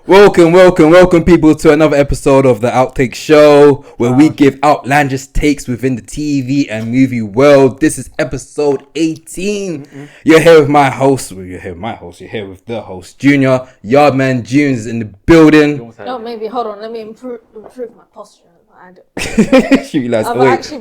Welcome people to another episode of the Outtake Show where we give outlandish takes within the TV and movie world. This is episode 18. Mm-hmm. You're here with my host. Well, you're here with the host, Junior. Yardman Junes is in the building. No, maybe, hold on, let me improve my posture. She realized,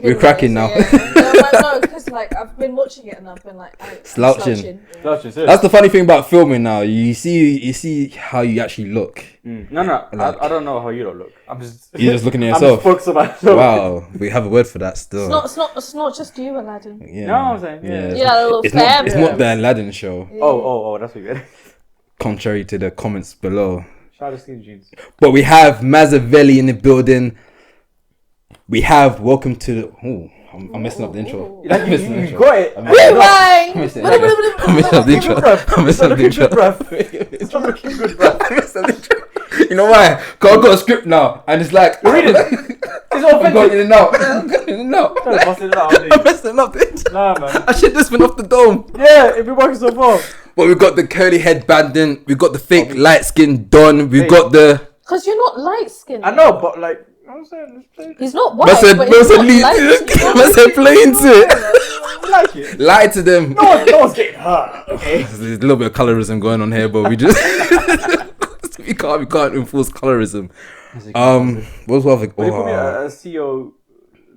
we're cracking now. No, because I've been watching it and I've been slouching. Yeah. That's the funny thing about filming now. You see how you actually look. No, I don't know how you don't look. You're just looking at yourself. I'm just focused on Wow, we have a word for that still. It's not just you, Aladdin. Yeah. No, I'm saying it's not the Aladdin show. Yeah. Oh, that's what you get. Contrary to the comments below. Shout out to Skinny Jeans. But we have Mazzavelli in the building. We have welcome to the. I'm messing up the intro. You got it. Rewind. I'm messing up the intro. It's not looking good, bro. You know why? Cause I've got a script now, and it's like read it. It's all I'm going in and out. I'm messing up the intro. Nah, man. I should just been off the dome. Yeah, it'd be working so far. But we've got the curly head bandit. We've got the fake light skin Don. We've got the. Cause you're not light skinned. I know, but I'm saying, he's not white. But he's playing to I like it. Lie to them. No one's getting hurt. Okay. There's a little bit of colorism going on here, but we just we can't enforce colorism. What's what? What do you call me? A CEO,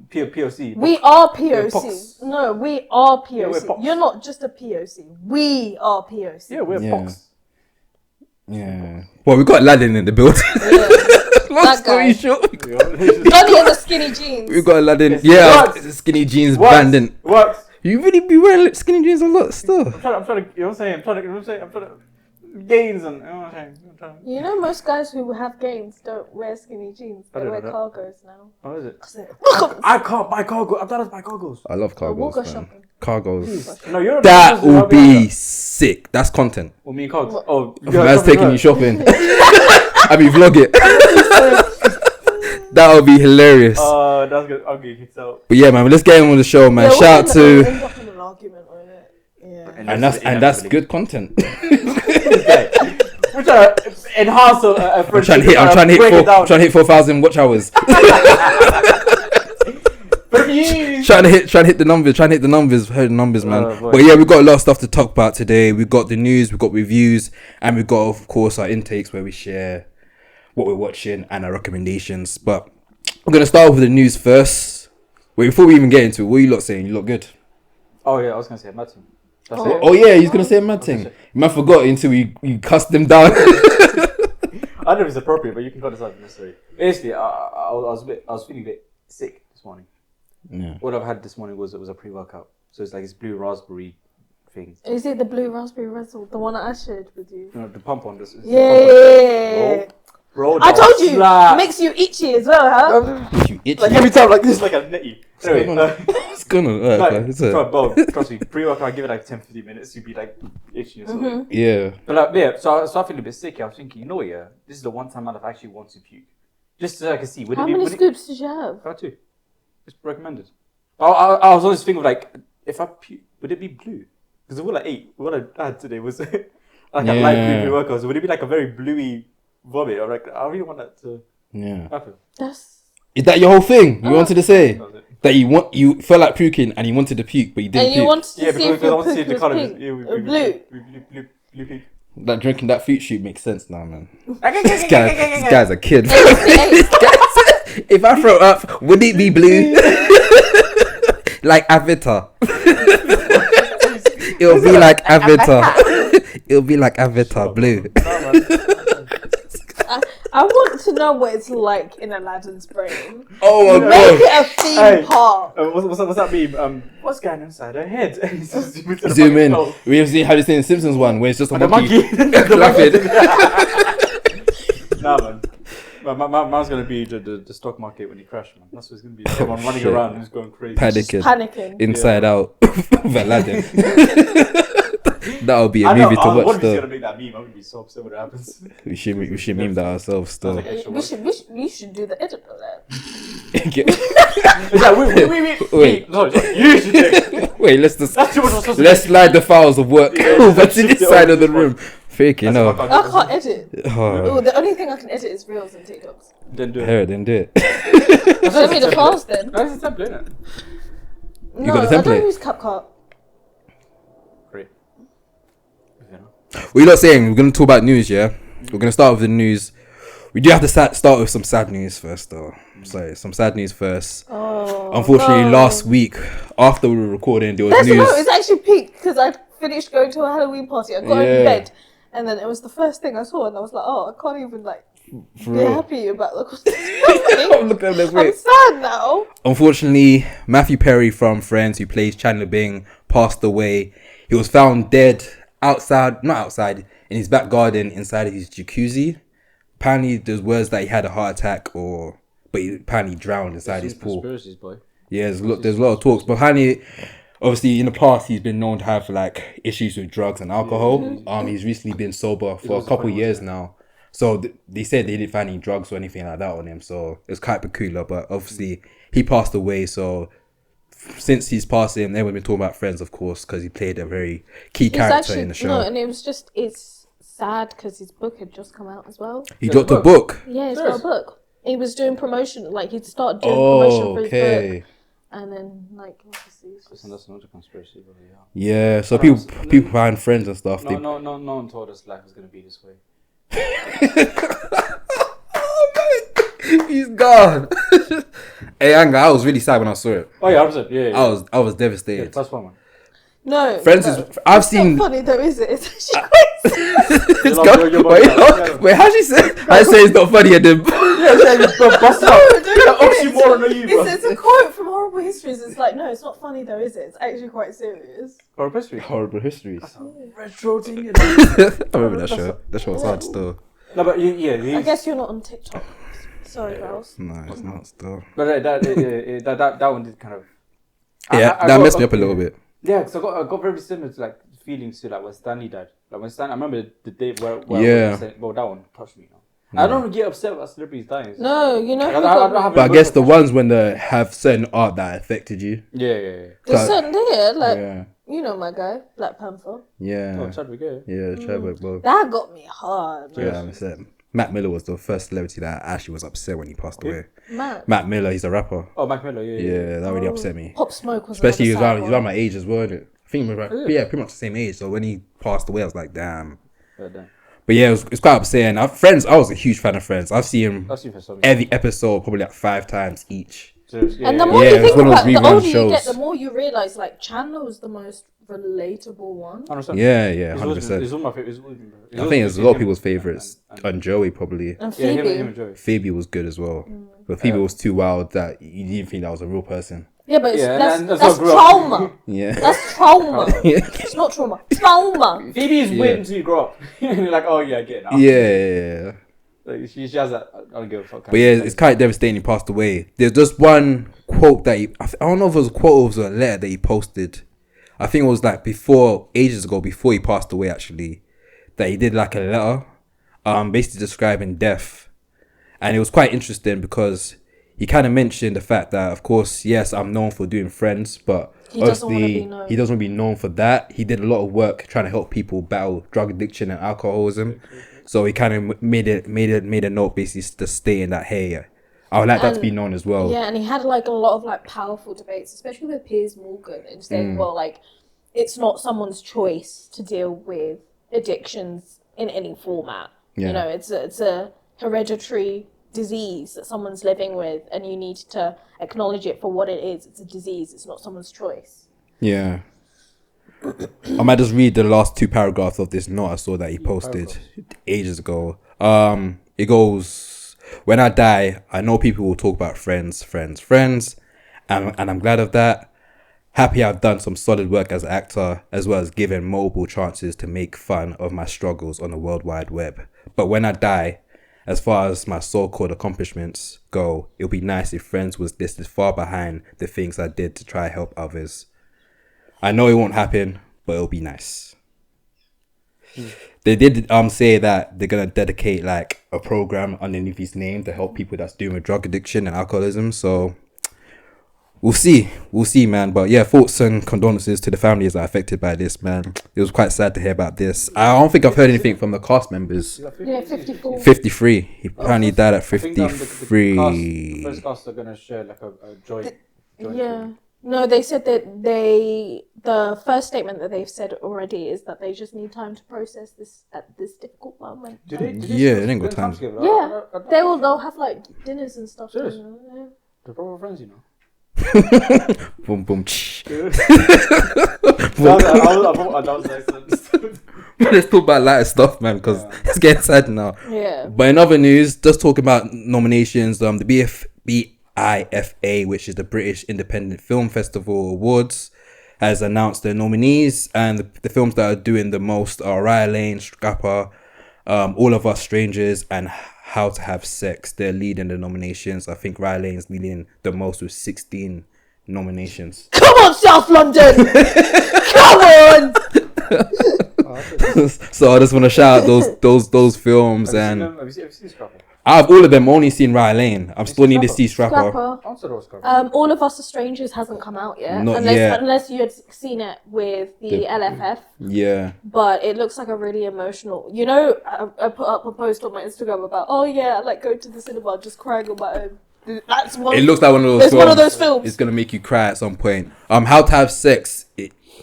POC. We are POC. No, we are POC. Yeah, you're not just a POC. We are POC. Yeah, we're Pox. Yeah. Well, we got Aladdin in the building. Long story short, Johnny in the skinny jeans. We got Aladdin. Skinny jeans bandit. What? You really be wearing skinny jeans a lot still. I'm trying to. You know what I'm saying? I'm trying to gains and. You know what I'm saying? You know, most guys who have gains don't wear skinny jeans. They wear cargos now. Oh, is it? I can't buy cargo. I'm trying to buy cargos. I love cargos. We'll go shopping. Cargos. No, you're that will be sick. That's content. Well, me and cargos. Oh, that's taking you shopping. I mean, vlog it. That would be hilarious. Oh, that's good. I'll give it out. But yeah, man, let's get on with the show, man. Shout out to. End up in an argument with it. Yeah. And that's good content. We're trying to enhance a friendship. I'm trying to hit 4,000 watch hours. Trying to hit the numbers. Heard the numbers, man. But yeah, we've got a lot of stuff to talk about today. We've got the news, we've got reviews, and we've got, of course, our intakes where we share what we're watching and our recommendations. But we're gonna start with the news first. Wait, before we even get into it, what are you lot saying? You look good. Oh yeah, I was gonna say Martin. Oh yeah, he's gonna say a mad thing. You might forgot until you cussed them down. I don't know if it's appropriate, but you can cut this out if necessary. Basically, I was feeling a bit sick this morning. Yeah. What I've had this morning was a pre-workout. So it's like this blue raspberry thing. Is it the blue raspberry Rizzo, the one that I shared with you? No, the pump on this. Yeah. Bro, I told you, it makes you itchy as well, huh? Makes you itchy. Like every time, like this, like a netty. Anyway, it's gonna trust me, pre-workout, give it 10-15 minutes, you'd be like itchy or something. Mm-hmm. Yeah. But so I feel a bit sick. I was thinking, you know what, this is the one time I've actually wanted to puke. Just so I can see. How many scoops did you have? I had 2. It's recommended. I was always thinking of if I puke, would it be blue? Because what I ate, what I had today was a light blue pre-workout. So would it be like a very bluey vomit? Or I really want that to happen. Is that your whole thing? You wanted to say that you felt like puking and you wanted to puke, but you didn't. And you wanted to see if I your want to see puke the colour was pink, blue puke. That drinking that fruit shoot makes sense now, man. This guy's a kid. If I throw up, would it be blue? Like Avatar. It'll be like Avatar. It'll be like Avatar blue. I want to know what it's like in Aladdin's brain. Oh my god. Make it a theme park. What's that meme? What's going inside her head? Zoom in. We have seen how they say in the Simpsons one where it's just a monkey. Nah, man. Man's gonna be the stock market when he crashed, man. That's what it's gonna be. Everyone running around and just going crazy. Panicking. Inside out. With Aladdin. That'll be a movie to watch. What if he's gonna make that meme? I'm gonna be so upset when it happens. We should meme that ourselves still. We should do the edit of that. Wait. You should do it. Wait, let's slide the files of work over to this side of the room. Freaking no. I can't edit. Oh, The only thing I can edit is reels and TikToks. Then do it. here, then do it. Show me the files then. That's a template, innit? No, got the I template? don't use CapCut. Great. What you not saying? We're gonna talk about news, yeah. We're gonna start with the news. We do have to start with some sad news first, though. Sorry, some sad news first. Oh, Unfortunately, no. last week after we were recording, there was That's news. no, it's actually peak because I finished going to a Halloween party. I got in bed, and then it was the first thing I saw, and I was like, "Oh, I can't even For be real. happy about the I'm looking at this I'm way. sad now." Unfortunately, Matthew Perry from Friends, who plays Chandler Bing, passed away. He was found dead not outside, in his back garden inside of his jacuzzi. Apparently, there's words that he had a heart attack, but he apparently drowned inside his pool. Conspiracies, boy. Yeah, there's a lot of talks. But apparently, obviously, in the past, he's been known to have issues with drugs and alcohol. He's recently been sober for a couple of years now. So they said they didn't find any drugs or anything like that on him. So it's quite peculiar. But obviously, he passed away. So since he's passing, everyone's been talking about Friends, of course, because he played a very key character in the show. No, and it's sad because his book had just come out as well. He dropped a book. Yeah, he's got a book. He was doing promotion, he'd started doing promotion for his book. And then, obviously, it's just... That's another conspiracy, but Yeah, so people find Friends and stuff. No one told us life was going to be this way. He's gone. Hey, Anga, I was really sad when I saw it. Oh, yeah, 100%. Yeah. I was devastated. Yeah, that's one, man. No. Friends is... I've seen... It's not funny though, is it? It's actually quite sad. It's gone. Wait, how she say? I say it's not funny and then... Bust No, up. don't Oxymoron are you, bro? It's a quote from Horrible Histories. It's like, no, it's not funny though, is it? It's actually quite serious. Horrible history. Horrible Histories. Retro thing. I remember that show. That show was hard still. No, but yeah. I guess you're not on TikTok. Sorry, girls. No, it's not still. But that one did kind of... Yeah, that messed me up a little bit. Yeah, because I got very similar to feelings to when Stanley died. When Stanley, I remember the day where Yeah. I was saying, well, that one touched me. I don't get upset about celebrities dying. No, you know. I don't have But I guess the ones when they have certain art that affected you. Yeah. There's certain there, Yeah. you know my guy, Black Panther. Yeah. Oh, Chadwick, yeah. Yeah, Chadwick, bro. That got me hard. Man. Yeah, I'm upset. Matt Miller was the first celebrity that actually was upset when he passed away. Matt Miller, he's a rapper. Oh, Mac Miller, yeah. Yeah, that really upset me. Pop Smoke was Especially another he's sad around one. my age as well, isn't it? I think he was pretty much the same age. So when he passed away, I was like, damn. Yeah, damn. But yeah, it's quite upsetting. Friends, I was a huge fan of Friends. I've seen him I've seen for some every episode probably 5 times each. Seriously, And the yeah. more Yeah, you it's think one of about those it, the rerun older you get, shows. the more you realise Chandler was the most relatable one. 100%. Yeah, He's 100%. one of my favorites. I think it's a lot of people's favourites. And Joey probably. And Yeah, Phoebe. him and Joey. Phoebe was good as well. But Phoebe was too wild that you didn't think that was a real person. Yeah, but Yeah, that's what grew up. trauma. Yeah. That's trauma. It's not trauma. Trauma. Phoebe is weird until you grow up. You're like, oh yeah, I get it now. Yeah. Like, she has that, I don't give a fuck. But yeah, it's kind of devastating he passed away. There's just one quote that I don't know if it was a quote or it was a letter that he posted. I think it was ages ago, before he passed away actually, that he did a letter, basically describing death. And it was quite interesting because he kind of mentioned the fact that, of course, yes, I'm known for doing Friends, but He doesn't wanna obviously be known. he doesn't want to be known for that. He did a lot of work trying to help people battle drug addiction and alcoholism. So he kind of made a note basically just stating that, hey, I would like that to be known as well. Yeah, and he had a lot of powerful debates, especially with Piers Morgan, and saying, it's not someone's choice to deal with addictions in any format. Yeah. You know, it's a hereditary disease that someone's living with, and you need to acknowledge it for what it is. It's a disease. It's not someone's choice. Yeah. I might just read the last 2 paragraphs of this note I saw that he posted ages ago. It goes, when I die, I know people will talk about friends, and I'm glad of that. Happy I've done some solid work as an actor, as well as given multiple chances to make fun of my struggles on the World Wide Web. But when I die, as far as my so-called accomplishments go, it'll be nice if Friends was listed far behind the things I did to try help others. I know it won't happen, but it'll be nice. They did say that they're gonna dedicate a program underneath his name to help people that's doing with drug addiction and alcoholism. So We'll see, man. But yeah, thoughts and condolences to the families that are affected by this, man. It was quite sad to hear about this. I don't think I've heard anything from the cast members. Yeah, 54. 53. He apparently died at I think, 53. the first cast are gonna share like a joint. Yeah. No, they said that the first statement that they've said already is that they just need time to process this at this difficult moment. Did they Yeah, they ain't got time. together? Yeah, they'll have like dinners and stuff. Serious? Yeah. They're proper friends, you know. Boom, boom. Let's talk about lighter stuff, man, because it's getting sad now. Yeah. But in other news, just talking about nominations, the BIFA, which is the British Independent Film Festival Awards, has announced their nominees, and the films that are doing the most are Raya Lane, Scrapper, All of Us Strangers, and How to Have Sex. They're leading the nominations. I think Raya Lane's leading the most with 16 nominations. Come on, South London! Come on! So I just want to shout out those films. Have And you seen Scrapper? I've all of them only seen Raya Lane. I'm still need to see Scrapper. Scrapper. All of Us Are Strangers hasn't come out yet. Not yet. Unless you had seen it with the LFF. Yeah. But it looks like a really emotional. You know, I put up a post on my Instagram about, oh yeah, I like go to the cinema just crying on my own. That's one. It looks like one of those. It's one of those films. It's gonna make you cry at some point. How to Have Sex.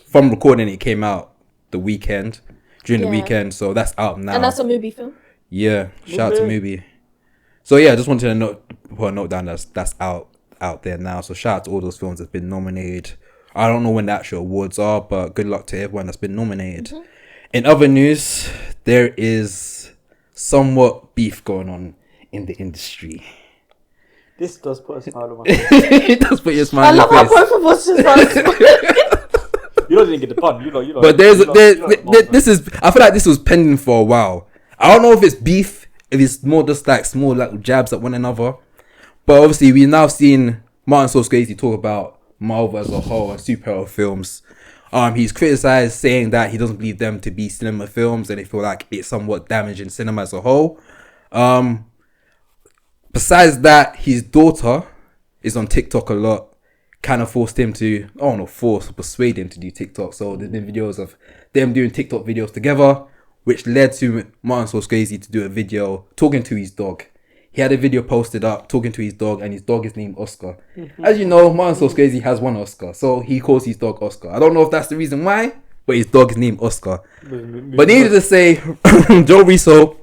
From recording, it came out during the weekend, so that's out now. And that's a movie film. Yeah, shout out to movie. So yeah, I just wanted to put a note down that's out there now. So shout out to all those films that's been nominated. I don't know when the actual awards are, but good luck to everyone that's been nominated. Mm-hmm. In other news, there is somewhat beef going on in the industry. This does put a smile on my face. It does put your smile on your face. I love how both of us just You didn't get the pun. You know. But this is. I feel like this was pending for a while. I don't know if it's beef. If it's more just like small like jabs at one another. But obviously we've now seen Martin Scorsese talk about Marvel as a whole and superhero films. He's criticised, saying that he doesn't believe them to be cinema films and they feel like it's somewhat damaging cinema as a whole. Besides that, his daughter is on TikTok a lot. Kind of forced him to, persuade him to do TikTok. So there's been videos of them doing TikTok videos together, which led to Martin Scorsese to do a video talking to his dog. He had a video posted up talking to his dog, and his dog is named Oscar. Mm-hmm. As you know, Martin Scorsese has one Oscar, so he calls his dog Oscar. I don't know if that's the reason why, but his dog is named Oscar. But needless to say, Joe Russo.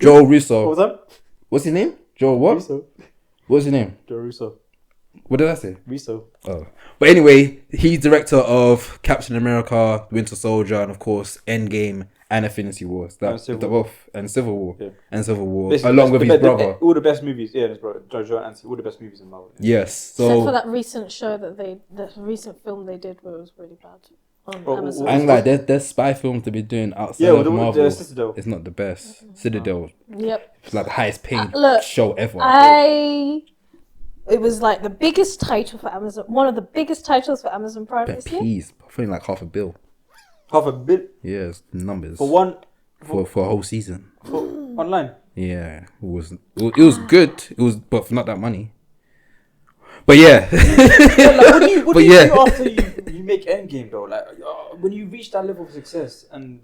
What was that? What's his name? Joe what? Russo. What's his name? Joe Russo. What did I say? Russo. Oh. But anyway, he's director of Captain America, Winter Soldier, and of course Endgame and Infinity War. And Civil War. Yeah. And Civil War. Along with his brother. All the best movies. Yeah, his brother. Jojo and all the best movies in Marvel. Yeah. Yes. So except for that recent show the recent film they did where it was really bad. On Amazon. And like there's spy films to be doing outside of Marvel. It's not the best. Citadel. Yep. It's like the highest paid show ever. It was like the biggest title for Amazon. One of the biggest titles for Amazon Prime this year. Please, I think like $500 million. $500 million? Yeah, it's numbers. For one? For a whole season. Online? Yeah, it was good. It was, but for not that money. But yeah. What do you do after you make Endgame though? Like when you reach that level of success and.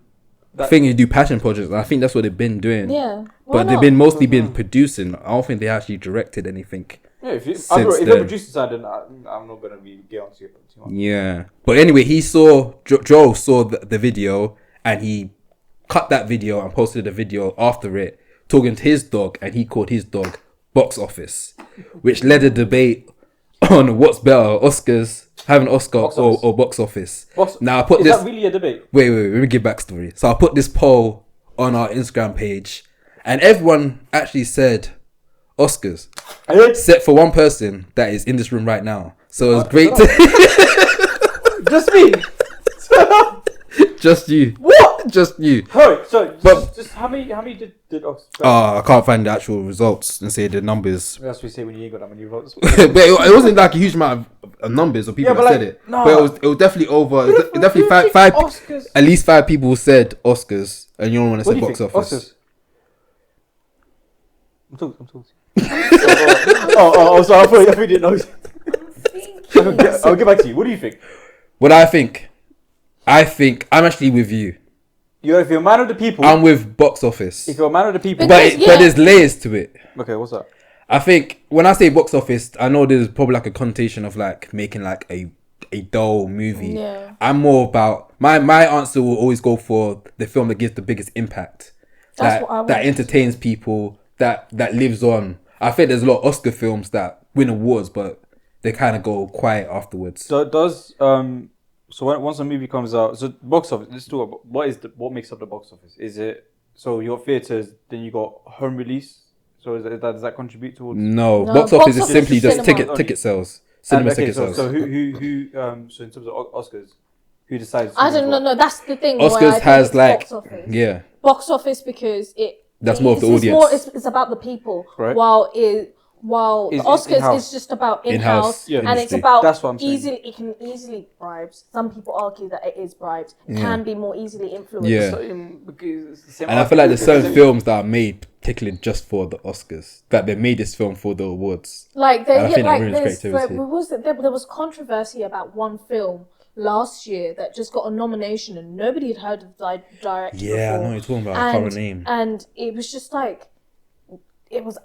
I think you do passion projects. I think that's what they've been doing. Yeah. But they've been mostly been producing. I don't think they actually directed anything. Yeah, if you're producing side, then I'm not gonna be get onto you too much. Yeah, but anyway, Joe saw the video and he cut that video and posted a video after it talking to his dog, and he called his dog Box Office, which led a debate on what's better, Oscars, having Oscar or Box Office. Now I put Is that really a debate? Wait, let me give backstory. So I put this poll on our Instagram page, and everyone actually said Oscars, except for one person that is in this room right now. So it's great to just me. Just you. What? Just you. So just how many did Oscars? I can't find the actual results and say the numbers. That's what you say when you ain't got that many votes. But it wasn't like a huge amount of numbers of people that said it. No. But it was definitely over. Definitely five. Oscars? At least 5 people said Oscars, and you don't want to say Box Office. Oscars? I'm talking. So I thought you didn't know. I'll get back to you. What do you think? What I think I'm actually with you. If you're a man of the people, I'm with box office. If you're a man of the people, but there's layers to it. Okay, what's that? I think when I say box office, I know there's probably like a connotation of like making like a dull movie. Yeah. I'm more about my answer will always go for the film that gives the biggest impact. That entertains people, that lives on. I think there's a lot of Oscar films that win awards, but they kind of go quiet afterwards. So it does once a movie comes out, so box office. Let's talk about what makes up the box office. Is it so you got theaters, then you got home release? So does that contribute towards? No, box office is simply just ticket sales. Cinema ticket sales. So who so in terms of Oscars, who decides? I don't know. No, that's the thing. Oscars has like box office. Yeah. Box office because that's more of the audience. It's about the people. Right. While the Oscars is just about in-house, and it's about that's what I'm saying. it can easily bribes. Some people argue that it is bribed. It can be more easily influenced. Yeah. So, And I feel like there's certain films that are made particularly just for the Oscars. That they made this film for the awards. Like there was controversy about one film last year that just got a nomination and nobody had heard of the director before. I know what you're talking about. I can't remember the name. And it was just like, it was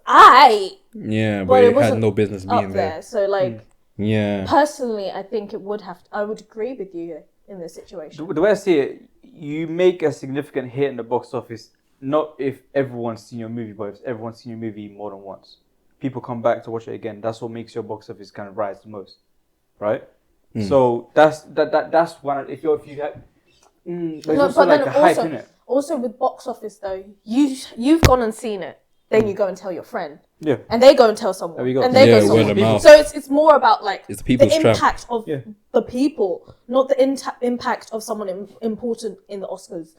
yeah, but it had no business being there. So like, yeah. Personally, I think I would agree with you in this situation. The way I see it, you make a significant hit in the box office, not if everyone's seen your movie, but if everyone's seen your movie more than once. People come back to watch it again. That's what makes your box office kind of rise the most, right? So that's one. If you have, there's also like a hype in it. Also with box office though, you've gone and seen it. Then you go and tell your friend. Yeah. And they go and tell someone. There we go. And they go word tell of mouth. So it's more about like it's the impact of the people, not the impact of someone important in the Oscars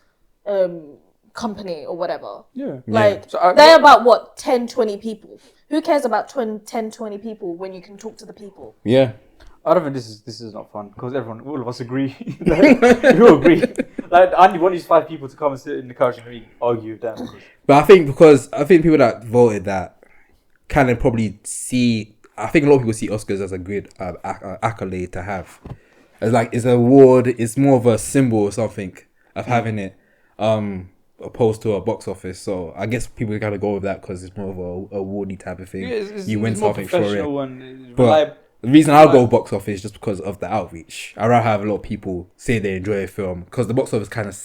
company or whatever. Yeah. Like, they're about what, 10, 20 people. Who cares about 10, 20 people when you can talk to the people? Yeah. I don't think this is not fun because all of us agree. We all agree. Like, I want these 5 people to come and sit in the couch and really argue with them. But I think people that voted that kind of probably see. I think a lot of people see Oscars as a good accolade to have. It's an award. It's more of a symbol or something of having it, opposed to a box office. So I guess people kind of go with that because it's more of a awardy type of thing. Yeah, you win something for it. But the reason I'll go box office is just because of the outreach. I'd rather have a lot of people say they enjoy a film because the box office kind of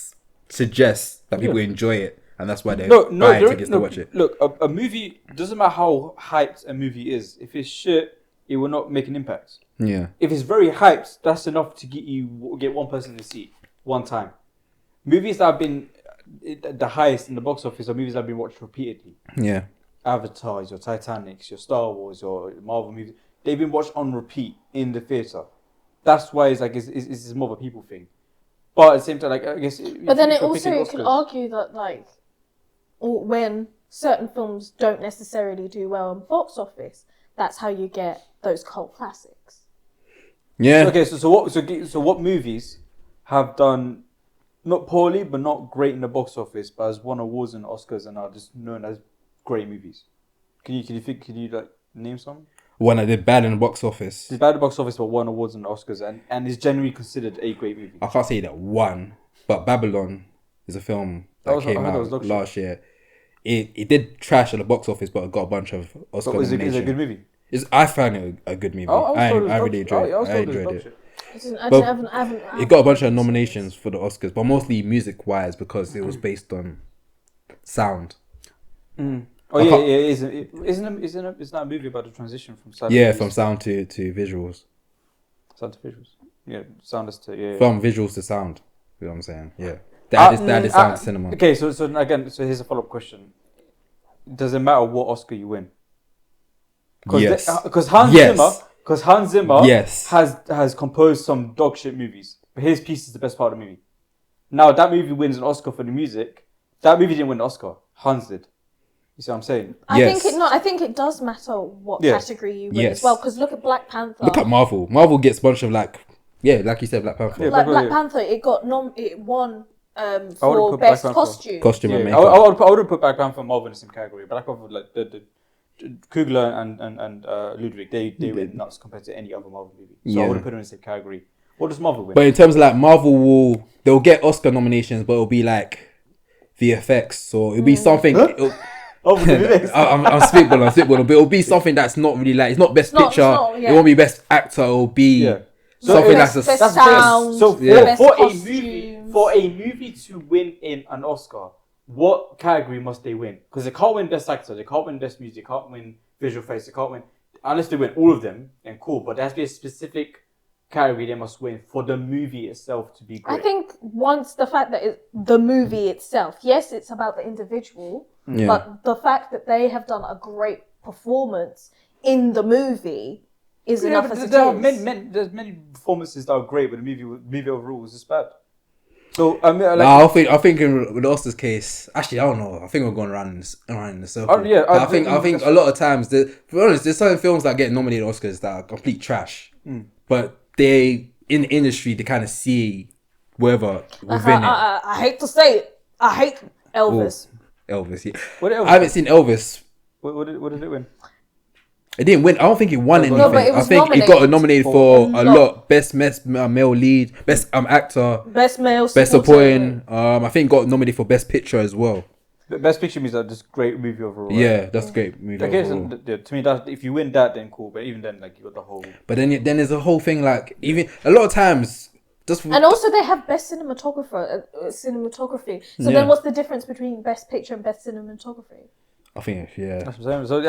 suggests that people enjoy it, and that's why they're buying tickets to watch it. Look, a movie doesn't matter how hyped a movie is. If it's shit, it will not make an impact. Yeah. If it's very hyped, that's enough to get one person to see one time. Movies that have been the highest in the box office are movies that have been watched repeatedly. Yeah. Avatars, your Titanics, your Star Wars, your Marvel movies. They've been watched on repeat in the theater. That's why it's more of a people thing. But at the same time, like, I guess. But then you can argue that like, when certain films don't necessarily do well in box office, that's how you get those cult classics. Yeah. Okay, so what movies have done not poorly but not great in the box office, but has won awards and Oscars and are just known as great movies? Can you like name some? One that did bad in the box office. Did bad in the box office but won awards and Oscars and is generally considered a great movie. I can't say that one, but Babylon is a film that came out last year. It did trash at the box office, but it got a bunch of Oscar nominations. Is it a good movie? I found it a good movie. I really enjoyed it. I enjoyed it. It got a bunch of nominations for the Oscars, but mostly music-wise because it was based on sound. Oh yeah, isn't that a movie about the transition from sound? Yeah, from sound to visuals. Sound to visuals. Yeah, sound is to from visuals to sound. You know what I'm saying? Yeah, that is sound to cinema. Okay, so here's a follow-up question. Does it matter what Oscar you win? Yes. Because Hans Zimmer has composed some dog shit movies, but his piece is the best part of the movie. Now that movie wins an Oscar for the music. That movie didn't win an Oscar. Hans did. You see what I'm saying? I think it does matter what category you win as well. Because look at Black Panther. Look at Marvel. Marvel gets a bunch of like you said, Black Panther. Yeah, Black Panther, it won for best costume. Costume and yeah, makeup. I wouldn't put Black Panther and Marvel in the same category. Black Panther, like the Kugler and Ludwig, they went nuts compared to any other Marvel movie. So I wouldn't put them in the same category. What does Marvel win? But in terms of like Marvel, they'll get Oscar nominations, but it'll be like VFX, or it'll be something. VFX. I'm spitballing, but it'll be something that's not really like, it's not best picture. It won't be best actor. It'll be something that's sound. So best for a movie to win in an Oscar, what category must they win? Because they can't win best actor, they can't win best music, they can't win visual effects, they can't win unless they win all of them. Then cool, but there has to be a specific category they must win for the movie itself to be great. I think once the fact that it's the movie itself, yes, it's about the individual, but the fact that they have done a great performance in the movie is enough as it is. There's many performances that are great, but the movie overall was just bad. So I think with the Oscars case, actually I don't know. I think we're going around in the circle. I think a lot of times, to be honest, there's certain films that get nominated Oscars that are complete trash, but they in the industry they kind of see whether within it. I hate to say it. I hate Elvis. Elvis, yeah. What Elvis? I haven't seen Elvis. What did it win? It didn't win. I don't think it won anything. No, but it was I think it got nominated for a lot. Best male lead, best actor, best male, best supporting. I think it got nominated for best picture as well. The best picture means that just great movie overall. Right? Yeah, that's great movie overall. So, to me, that if you win that, then cool. But even then, like you got the whole. But then there's a whole thing like even a lot of times. And also they have best cinematography. So then what's the difference between best picture and best cinematography? I think That's what I'm saying. So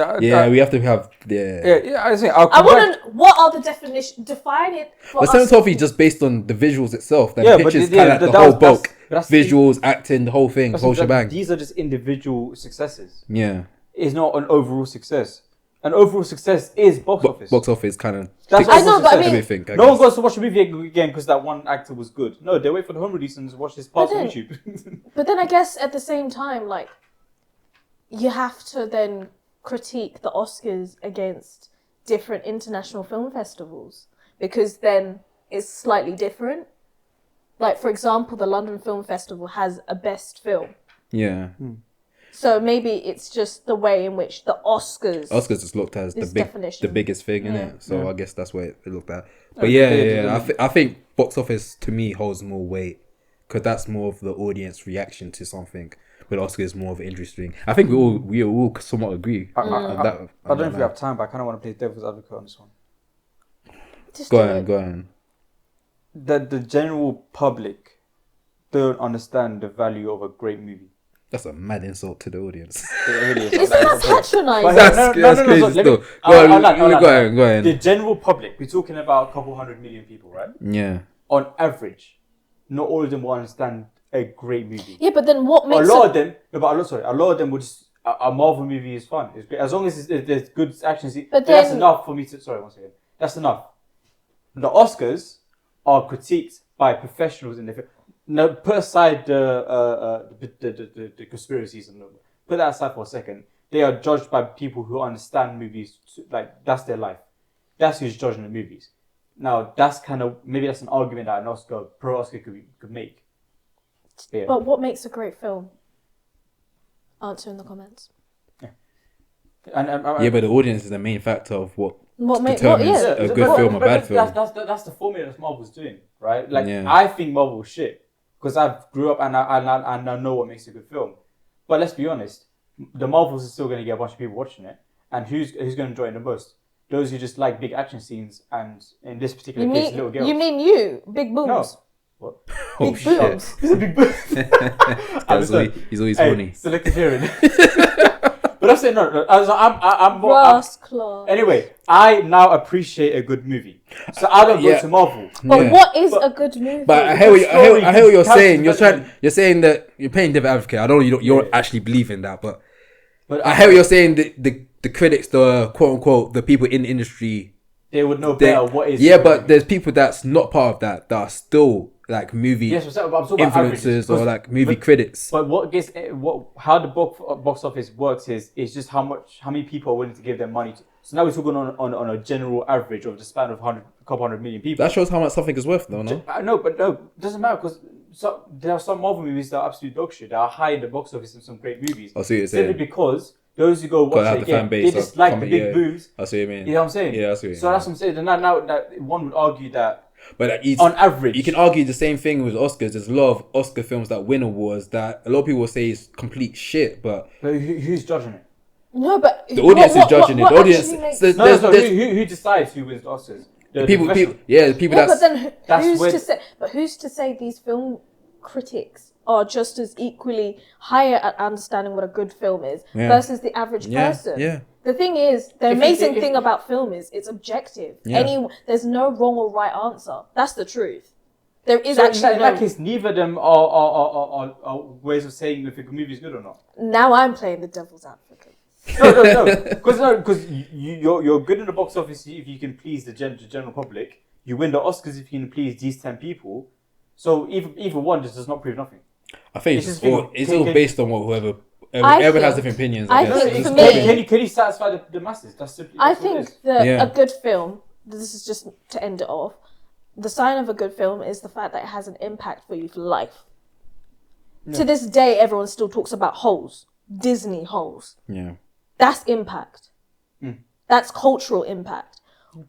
we have to have I think I want to. What are the definitions? Define it. But cinematography is just based on the visuals itself. The pictures kind of like the whole bulk. Visuals, acting, the whole thing, whole shebang. These are just individual successes. Yeah, it's not an overall success. An overall success is box office. Box office kind of. I know, but I mean, everything. No one goes to watch a movie again because that one actor was good. No, they wait for the home release and watch his parts on YouTube. But then I guess at the same time, like, you have to then critique the Oscars against different international film festivals because then it's slightly different. Like, for example, the London Film Festival has a best film. Yeah. So maybe it's just the way in which the Oscars is looked at as the biggest thing, innit? So I guess that's where it looked at. But I think box office to me holds more weight because that's more of the audience reaction to something. But Oscar is more of an industry thing. I think we all somewhat agree. I don't know if we have time, but I kind of want to play devil's advocate on this one. Go on. The general public don't understand the value of a great movie. That's a mad insult to the audience. It really is. Isn't that patronising? That's crazy. Go ahead. The general public, we're talking about a couple 100 million people, right? Yeah. On average, not all of them will understand a great movie. Yeah, but then what makes a lot of them would just a Marvel movie is fun. It's great as long as there's good action scenes. But that's enough for me to. Sorry, one second. That's enough. The Oscars are critiqued by professionals in the film. Now, put aside the conspiracies and put that aside for a second. They are judged by people who understand movies. Like that's their life. That's who's judging the movies. Now that's maybe that's an argument that an pro Oscar could make. Yeah. But what makes a great film? Answer in the comments. Yeah. But the audience is the main factor of what determines a good film or bad film. That's the formula that Marvel's doing, right? Like I think Marvel's shit because I grew up and I know what makes a good film. But let's be honest, the Marvels is still going to get a bunch of people watching it, and who's going to enjoy it the most? Those who just like big action scenes, and in this particular case, little girls. You mean you? Big boobs. No. What? Oh, big boobs. He's a big boob. He's always horny. Selective hearing. But I'm saying no. I'm more. Anyway, I now appreciate a good movie, so I don't go to Marvel. But what is a good movie? But I hear what you're saying. You're saying that you're playing devil advocate. I don't. You don't actually believe in that, but I hear what you're saying. The critics, the quote unquote, the people in the industry, they would know better what is. Yeah, but there's people that's not part of that are still like movie influencers or like movie critics. But how the box office works is just how many people are willing to give their money to. So now we're talking on a general average of the span of a couple 100 million people. That shows how much something is worth, though, no? No, it doesn't matter because there are some Marvel movies that are absolute dog shit that are high in the box office and some great movies. I see what you're simply saying. because those who go watch have it the fan again, base they just of like the comment, big yeah. boobs. That's what you mean. You know what I'm saying? Yeah, that's what you mean. So that's what I'm saying. And now that one would argue that, but like, on average, you can argue the same thing with Oscars. There's a lot of Oscar films that win awards that a lot of people say is complete shit, but who's judging it? No, but the audience is judging it. The audience. Who decides who wins the Oscars? The people, the people yeah, that's. but then who's where- to say? But who's to say these film critics are just as equally higher at understanding what a good film is versus the average person? Yeah. The thing is, the amazing thing about film is it's objective. Yeah. There's no wrong or right answer. That's the truth. There is So actually in that case, neither of them are ways of saying if a movie is good or not. Now I'm playing the devil's advocate. No, because you're good in the box office if you can please the general public. You win the Oscars if you can please these 10 people. So either one just does not prove nothing. I think it's all based on whoever has different opinions. I guess. think for me, can you satisfy the masses? That's simply. I That's what it think is. that a good film. This is just to end it off. The sign of a good film is the fact that it has an impact for you for life. To this day, everyone still talks about holes, Disney holes. Yeah. That's impact. That's cultural impact,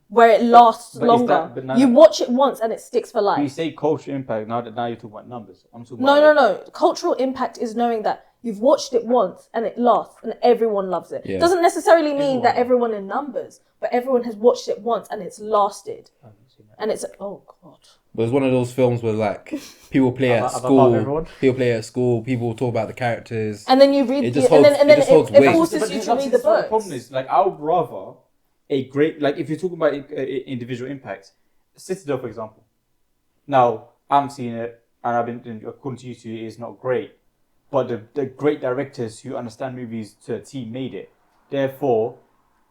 where it lasts longer. You watch it once and it sticks for life. You say cultural impact. Now you're talking about numbers. I'm talking about No. Cultural impact is knowing that you've watched it once and it lasts and everyone loves it. Yeah. Doesn't necessarily mean that everyone in numbers, but everyone has watched it once and it's lasted. And it's oh god. But it's one of those films where like people play at school. People talk about the characters. And then you read It the just and holds- then it just holds it weight. forces you to read the The problem books. is, like, I would rather a great, like, if you're talking about individual impact, Citadel, for example. Now, I'm seeing it, and I've been, according to you two, it is not great. But the great directors who understand movies to a T made it. Therefore,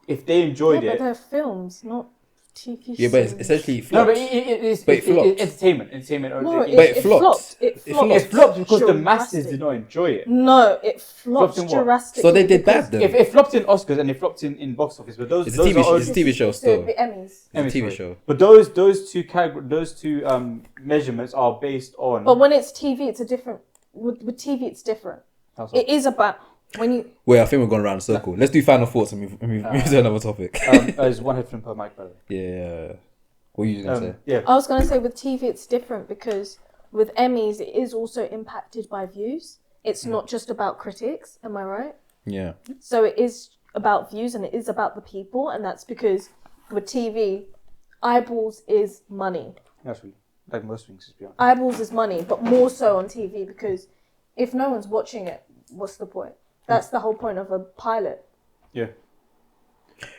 if they enjoyed But it. they're films, not TV shows. Yeah, but it's essentially No, flopped. but it's flopped. entertainment. No, it flopped. It It flopped. It flopped because the drastic. masses did not enjoy it. No, it flopped Flopped in what? drastically. So they did because- bad then. If it flopped in Oscars and it flopped in box office, but those It's a those TV are show. only- It's a TV show So still. the Emmys. It's a TV sorry. show. But those two measurements are based on. But when it's TV, it's a different. With TV, it's different. That's It is about when you. Wait, I think we're going around the circle. Let's do final thoughts and move to another topic. There's one headphone per mic, by the way. Yeah. What are you going to say? Yeah. I was gonna say with TV, it's different because with Emmys, it is also impacted by views. It's not just about critics. Am I right? Yeah. So it is about views and it is about the people, and that's because with TV, eyeballs is money. Naturally, like most things, to be honest. Eyeballs is money, but more so on TV because if no one's watching it, what's the point? That's the whole point of a pilot. Yeah.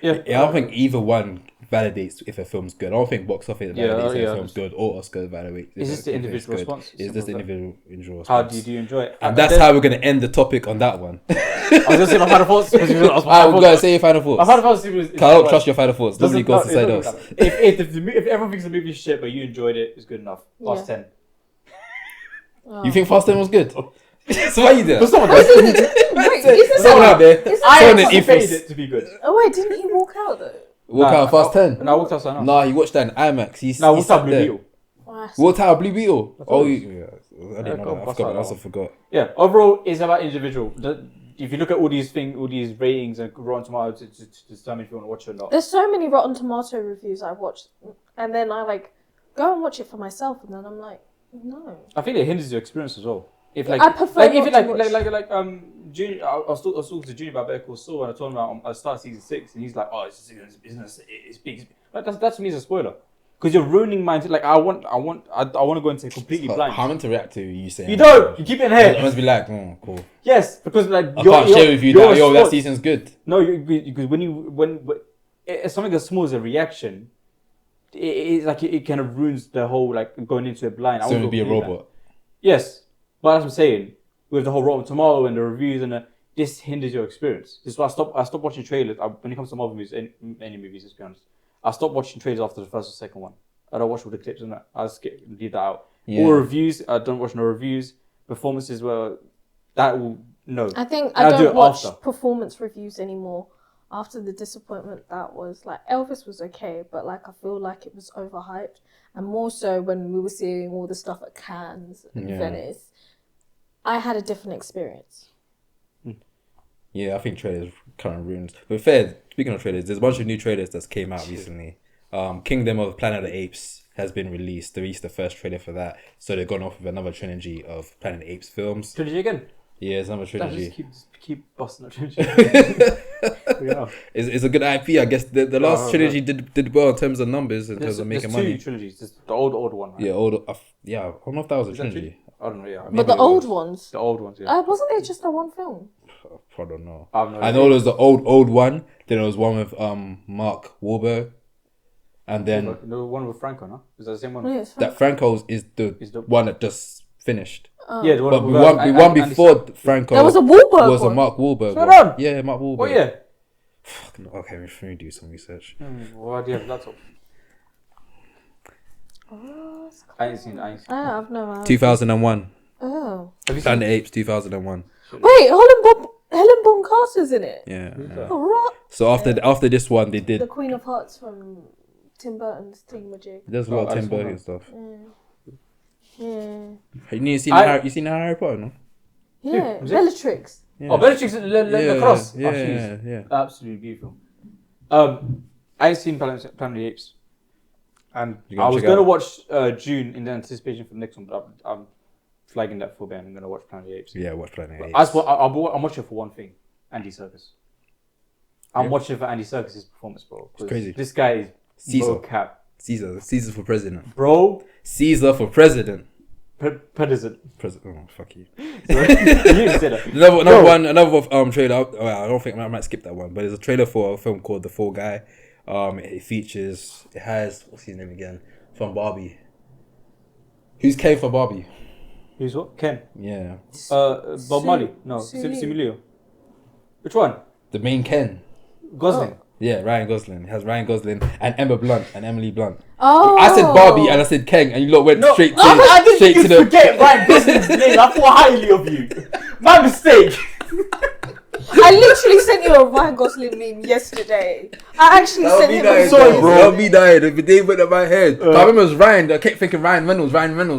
Yeah, I don't think either one validates if a film's good. I don't think box office validates if a film's good or Oscar validates. Is this the individual response? Is this the individual response? How do you enjoy it? And that's how we're going to end the topic on that one. I was going to say my final thoughts. Because you asked I'm going to say your final thoughts. My final thoughts is I don't trust your final thoughts. Nobody goes to say those. If everyone thinks the movie is shit, but you enjoyed it, it's good enough. Fast 10. You think Fast 10 was good? So why you there? Someone Wait, isn't Someone out there. I Someone in anticipated ethos. it to be good. Oh wait, didn't he walk out though? Walk out Fast 10. No, I walked outside. Nah, he watched that in IMAX. He walked out sat Blue there. Beetle. Walked out Blue Beetle. Oh, it yeah. I didn't know that. I also forgot. Yeah, overall, it's about individual. If you look at all these ratings and Rotten Tomatoes to determine if you want to watch it or not. There's so many Rotten Tomato reviews I watched, and then I like go and watch it for myself, and then I'm like, no. I think it hinders your experience as well. If I prefer not to watch. Junior, I was talking to Junior about Better Call Saul, and I told him about I started season 6, and he's like, "Oh, it's business. It's big." Like, that to me is a spoiler, because you're ruining my. Like, I want to go into completely blind. How am I meant to react to you saying? You don't. You keep it in I head. must be like, cool. Yes, because like I can't share with you that that season's good. No, because when it's something as small as a reaction, it's like it kind of ruins the whole like going into it blind. It's going to be a robot. Yes, but as I'm saying, with the whole Rotten Tomato and the reviews and this hinders your experience. This is why I stopped watching trailers when it comes to Marvel movies, any movies. Let's be honest, I stopped watching trailers after the first or second one. I don't watch all the clips and that. I just leave that out. Yeah. All reviews, I don't watch no reviews. Performances, well, that will no. I think And I I'll do don't it watch after. performance reviews anymore after the disappointment that was. Like, Elvis was okay, but like I feel like it was overhyped, and more so when we were seeing all the stuff at Cannes and Venice. I had a different experience. Yeah, Yeah, I think trailers kind of ruins. But fair, speaking of trailers, there's a bunch of new trailers that's came out recently. Kingdom of Planet of the Apes has been released. They released the first trailer for that. So they've gone off with another trilogy of Planet of the Apes films. Trilogy again? Yeah, it's another trilogy. Just keep busting that trilogy. Yeah. It's a good IP, I guess. The last trilogy did well in terms of numbers, in terms of making money. There's two trilogies. There's the old one, right? Yeah, I don't know if that was a Is that trilogy. I don't know, yeah. But the old ones. The old ones, yeah. Wasn't it just that one film? I don't know. I know there was the old one. Then there was one with Mark Wahlberg. And then the one with Franco, no? Is that the same one? No, it's that Franco's is the one that just finished. Yeah, the one But with we won before Franco. There was a Wahlberg was a one. Mark Wahlberg Shut one. up. Yeah, Mark Wahlberg. Oh, yeah. Okay, let me do some research. Why do you have a laptop? I ain't seen it. I've never. 2001. Oh. Have you seen Planet Apes, 2001. Wait, Helen Bonham Carter's in it. Yeah. Oh, right. So after this one, they did. The Queen of Hearts from Tim Burton's thingamajig. There's a lot of Tim Burton stuff. Yeah. You seen Harry Potter, no? Yeah. Bellatrix. Yeah. Oh, Bellatrix Lacrosse. Yeah, Oh, she's yeah. absolutely beautiful. I ain't seen Planet of the Apes. And I was going to watch June in the anticipation for the next one, but I'm flagging that for Ben. I'm going to watch Planet of the Apes. Yeah, watch Planet Apes. I'm watching for one thing. Andy Serkis. I'm watching for Andy Serkis' performance, bro. It's crazy. This guy is Caesar. cap. Caesar for president. Bro. Caesar for president. President. Oh, fuck you. You didn't say that. Another trailer. I don't think I might skip that one, but there's a trailer for a film called The Fall Guy. It has what's his name again from Barbie. Who's Ken for Barbie? Who's what? Ken. Yeah. Bob Marley. No, Similio. Which one? The main Ken. Gosling. Oh. Yeah, Ryan Gosling. It has Ryan Gosling and Emma Blunt and Emily Blunt. Oh. I said Barbie and I said Ken, and you lot went straight to I didn't straight to the. forget Ryan Gosling's name. I thought highly of you. My mistake. I literally sent you a Ryan Gosling meme yesterday. I actually sent him a Sorry, bro. That'll be dying. The day went up my head. I remember it was Ryan. I kept thinking Ryan Reynolds.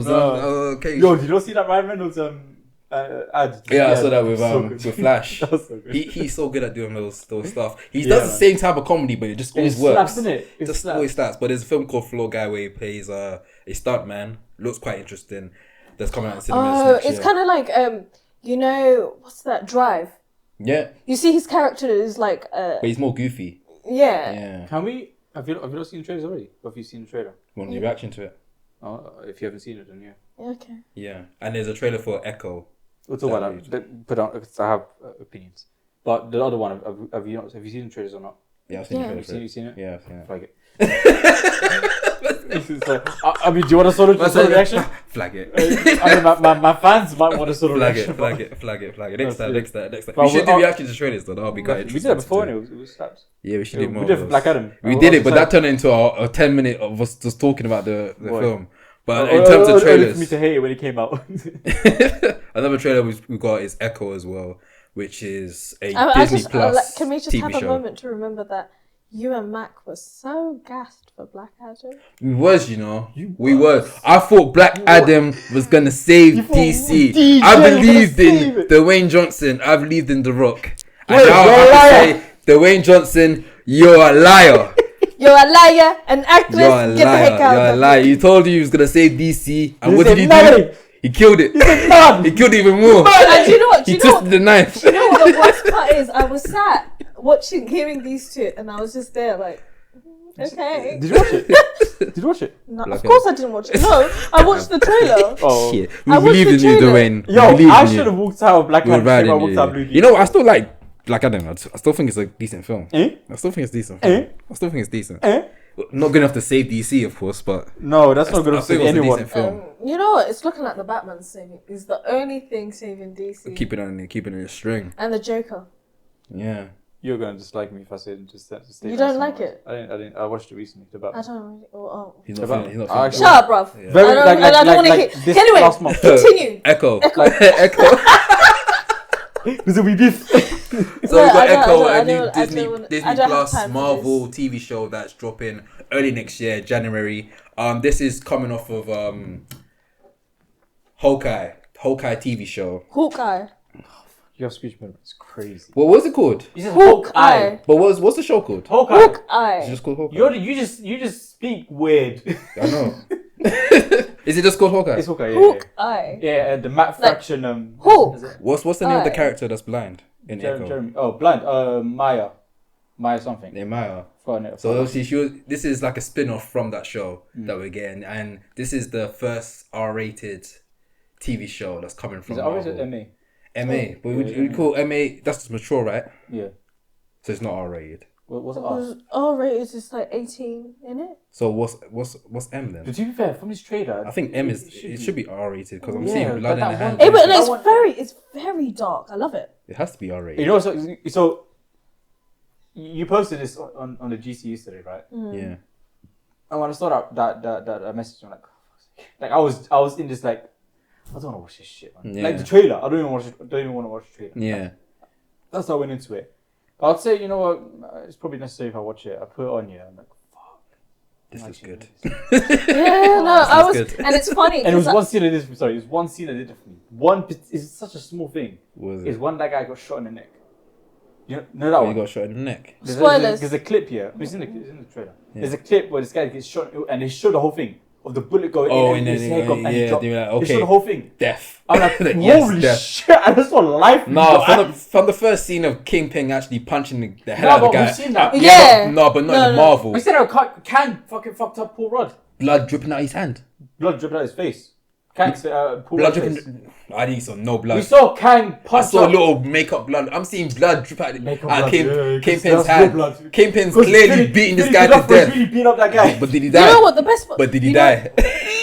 Okay. Yo, did you not see that Ryan Reynolds ad? Yeah, I saw that with with Flash. That was so good. He's so good at doing those stuff. He does the same type of comedy, but it just always works. Slaps, isn't it? It just always slaps. But there's a film called Floor Guy where he plays a stunt man. Looks quite interesting. That's coming out in cinemas next year. It's kind of like what's that? Drive. Yeah. You see his character is like But he's more goofy. Yeah. Yeah. Can we? Have you not seen the trailers already? Or have you seen the trailer? Want your reaction to it? If you haven't seen it, then yeah. Okay. Yeah. And there's a trailer for Echo. We'll talk about that. Put on because I have opinions. But the other one, have you seen the trailers or not? Yeah, I've seen the trailer. Have you seen it? Yeah, I've seen it. Flag it. I mean, do you want a sort of reaction? Flag it. I mean, my fans might want a sort of reaction. Flag it. Next time. But We should do reaction to trailers though. That'll be quite We interesting. did that before and it was slaps. Yeah, we should do more. We did of for those. Black Adam. We did it, but that turned into a 10-minute of us just talking about the film. But in in terms of trailers, for me to hate it when it came out. another trailer we've got is Echo as well, which is a I Disney Plus can we just TV have a show. moment to remember that you and Mac were so gassed for Black Adam? We was, we was. I thought Black Adam was gonna save DC. I believed in Dwayne Johnson. I believed in The Rock. And now I have to say, Dwayne Johnson, you're a liar. You're a liar, an actress. You're a Get the heck liar. out You're a of liar. here. He told you he was gonna save DC, and He what said did he nothing. do? He killed it. He said none. He killed it even more. And do you know what? He twisted the knife. Do you know what the worst part is? I was sat hearing these two, and I was just there like, okay. Did you watch it? Did you watch it? No, of course I didn't watch it. No, I watched the trailer. Oh. Shit. I We watched believe the in you, trailer. Dwayne. We Yo, believe I in should you. have walked out of Black We're Adam. I riding walked you. out Blue. You know, I still like Black Adam. I still think it's a decent film. Eh? I still think it's decent. Eh? I still think it's decent. Eh? Not good enough to save DC, of course, but No, that's not I going to think save it was a anyone. decent film. You know what? It's looking like the Batman saving is the only thing saving DC. Keeping it a string. And the Joker. Yeah. You're going to dislike me if I say just that. You don't like it? I didn't. I watched it recently. The I Batman. don't really. Oh. He's not About- feeling. I He's actually- not Shut up, bruv. Yeah. Very, I don't want to hear. this Anyway, last month. continue. Echo. Echo. Because it'll be beef. So we've got I Echo, don't- a new I Disney don't have Disney time Plus for Marvel TV show that's dropping early next year, January. This is coming off of Hawkeye TV show. Hawkeye. Your speech memory is crazy. What was it called? You said Hawkeye. But what's the show called? Hawkeye. It's Hawkeye. just called Hawkeye. You just speak weird. I know. Is it just called Hawkeye? It's Hawkeye. Hawkeye. Yeah, the Matt Fraction. Hawk. What's the name of the Aye. character that's blind in Echo? Jeremy. Oh, blind. Maya. Maya something. Yeah, Maya. Forgotten it. So obviously this is like a spin-off from that show that we're getting, and this is the first R-rated TV show that's coming from Is it always Marvel. MA? MA, but we call MA. That's just mature, right? Yeah. So it's not R-rated. What's it R? R-rated is just like 18, innit? So what's M then? But to be fair, from this trailer, I think M it should be R-rated because I'm Yeah, seeing but blood in that the hand. one- But I it's want- very dark. I love it. It has to be R-rated. you know, so you posted this on the GC yesterday, right? Yeah. And when I saw that message, I'm like I was in this like, I don't want to watch this shit, man. Yeah. Like the trailer, I don't even want to watch the trailer. Yeah. That's how I went into it. But I'd say, you know what, it's probably necessary if I watch it. I put it on, yeah. I'm like, fuck. This is good. Yeah, no, I was, good. and it's funny. And it was 'cause one scene that did. Sorry, it was one scene that did it for me. It's such a small thing. Was Is it? one that guy got shot in the neck. You know that You one? got shot in the neck. Spoilers. There's a clip here. It's in the trailer. There's a clip where this guy gets shot, and they show the whole thing of the bullet going Oh, in, and his then head and he dropped. they were like, They okay, show the whole thing. death. I'm like, Yes, holy death. shit! I just saw life. No, from the first scene of Kingpin actually punching the hell No, out of the but guy. we've seen that. Yeah. but not in the No. Marvel. We said how Kang fucking fucked up Paul Rudd. Blood dripping out his hand. Blood dripping out his face. Kang's Paul Blood Rudd's face. dripping. I didn't saw no blood. We saw Kang I punch saw a up. little makeup blood. I'm seeing blood drip out. Makeup blood, yeah, 'cause Kingpin's that's hand. real blood. Kingpin's Because clearly Billy- beating this Billy guy to Crudup was death. really beating up that guy. But did he You die? know what the best? But did he you know- die?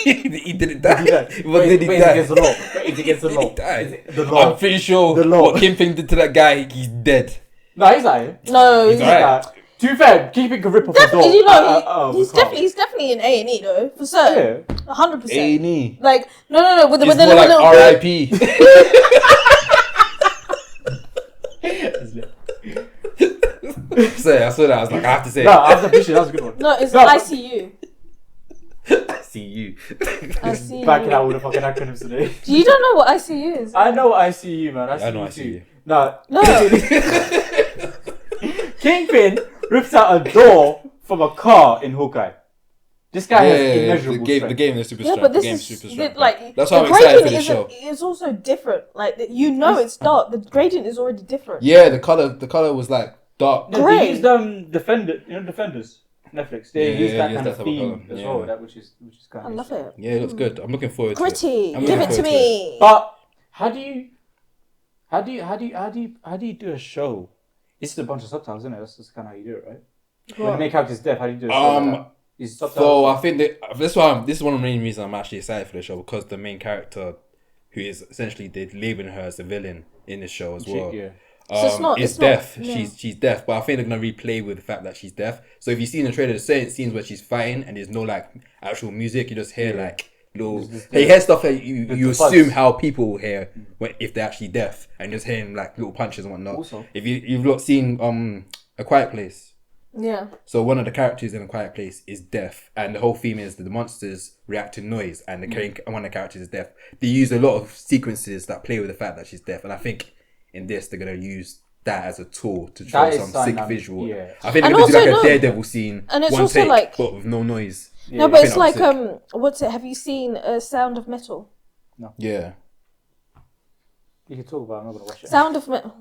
He didn't die. But did he Wait, die? against the law. Wait, against the Did law. he die? Is it the law. I'm pretty sure The law. what Kingpin did to that guy, he's dead. No, he's lying. No, He's he's, alright. To be fair, Keeping can rip off the door. definitely. You know, we he's can't. definitely in A&E though, for certain. 100%. A&E. Like no, with the It's with the more like little R.I.P. So I saw that. I was like, I have to say. No, I was appreciating. That was a good one. No, it's No, ICU. I see you. ICU. Backing out with the fucking acronyms today. You don't know what ICU is? I know ICU, man. I know ICU. ICU. No. No. Kingpin rips out a door from a car in Hawkeye. This guy has immeasurable the strength. game is super Yeah, strong. but The this game's is super strong. like That's why the I'm excited for gradient this show. It's also different. Like you know, it's dark. The gradient is already different. Yeah, the color was like dark. No, Great. they used Defenders. Netflix. They use that kind of theme as well. That which is kind I of. love it. Yeah, it looks good. I'm looking forward to Gritty. it. I'm Give looking it to forward me. But how do you do a show? It's a bunch of subtitles, isn't it? That's just kind of how you do it, right? When the main character's deaf, how do you do a show? Like that? Is subtitles? So I think that this is one of the main reasons I'm actually excited for the show, because the main character, who is essentially they're labeling her as a villain in the show as well. Yeah. So is deaf. She's deaf, but I think they're gonna replay with the fact that she's deaf. So if you see in the trailer, there's certain scenes where she's fighting and there's no like actual music. You just hear like little. You hear stuff that you assume how people will hear if they're actually deaf, and just hearing like little punches and whatnot. Also, if you've not seen A Quiet Place. Yeah. So one of the characters in A Quiet Place is deaf, and the whole theme is that the monsters react to noise, and one of the characters is deaf. They use a lot of sequences that play with the fact that she's deaf, and I think in this they're gonna use that as a tool to show some sick visual. Yeah. I think they're And gonna do like also, a Daredevil scene, and it's one also take, like- but with no noise. Yeah. No, but I it's think like that was what's it? Have you seen Sound of Metal? Yeah, You can talk about it, I'm not gonna watch it. Sound of Metal.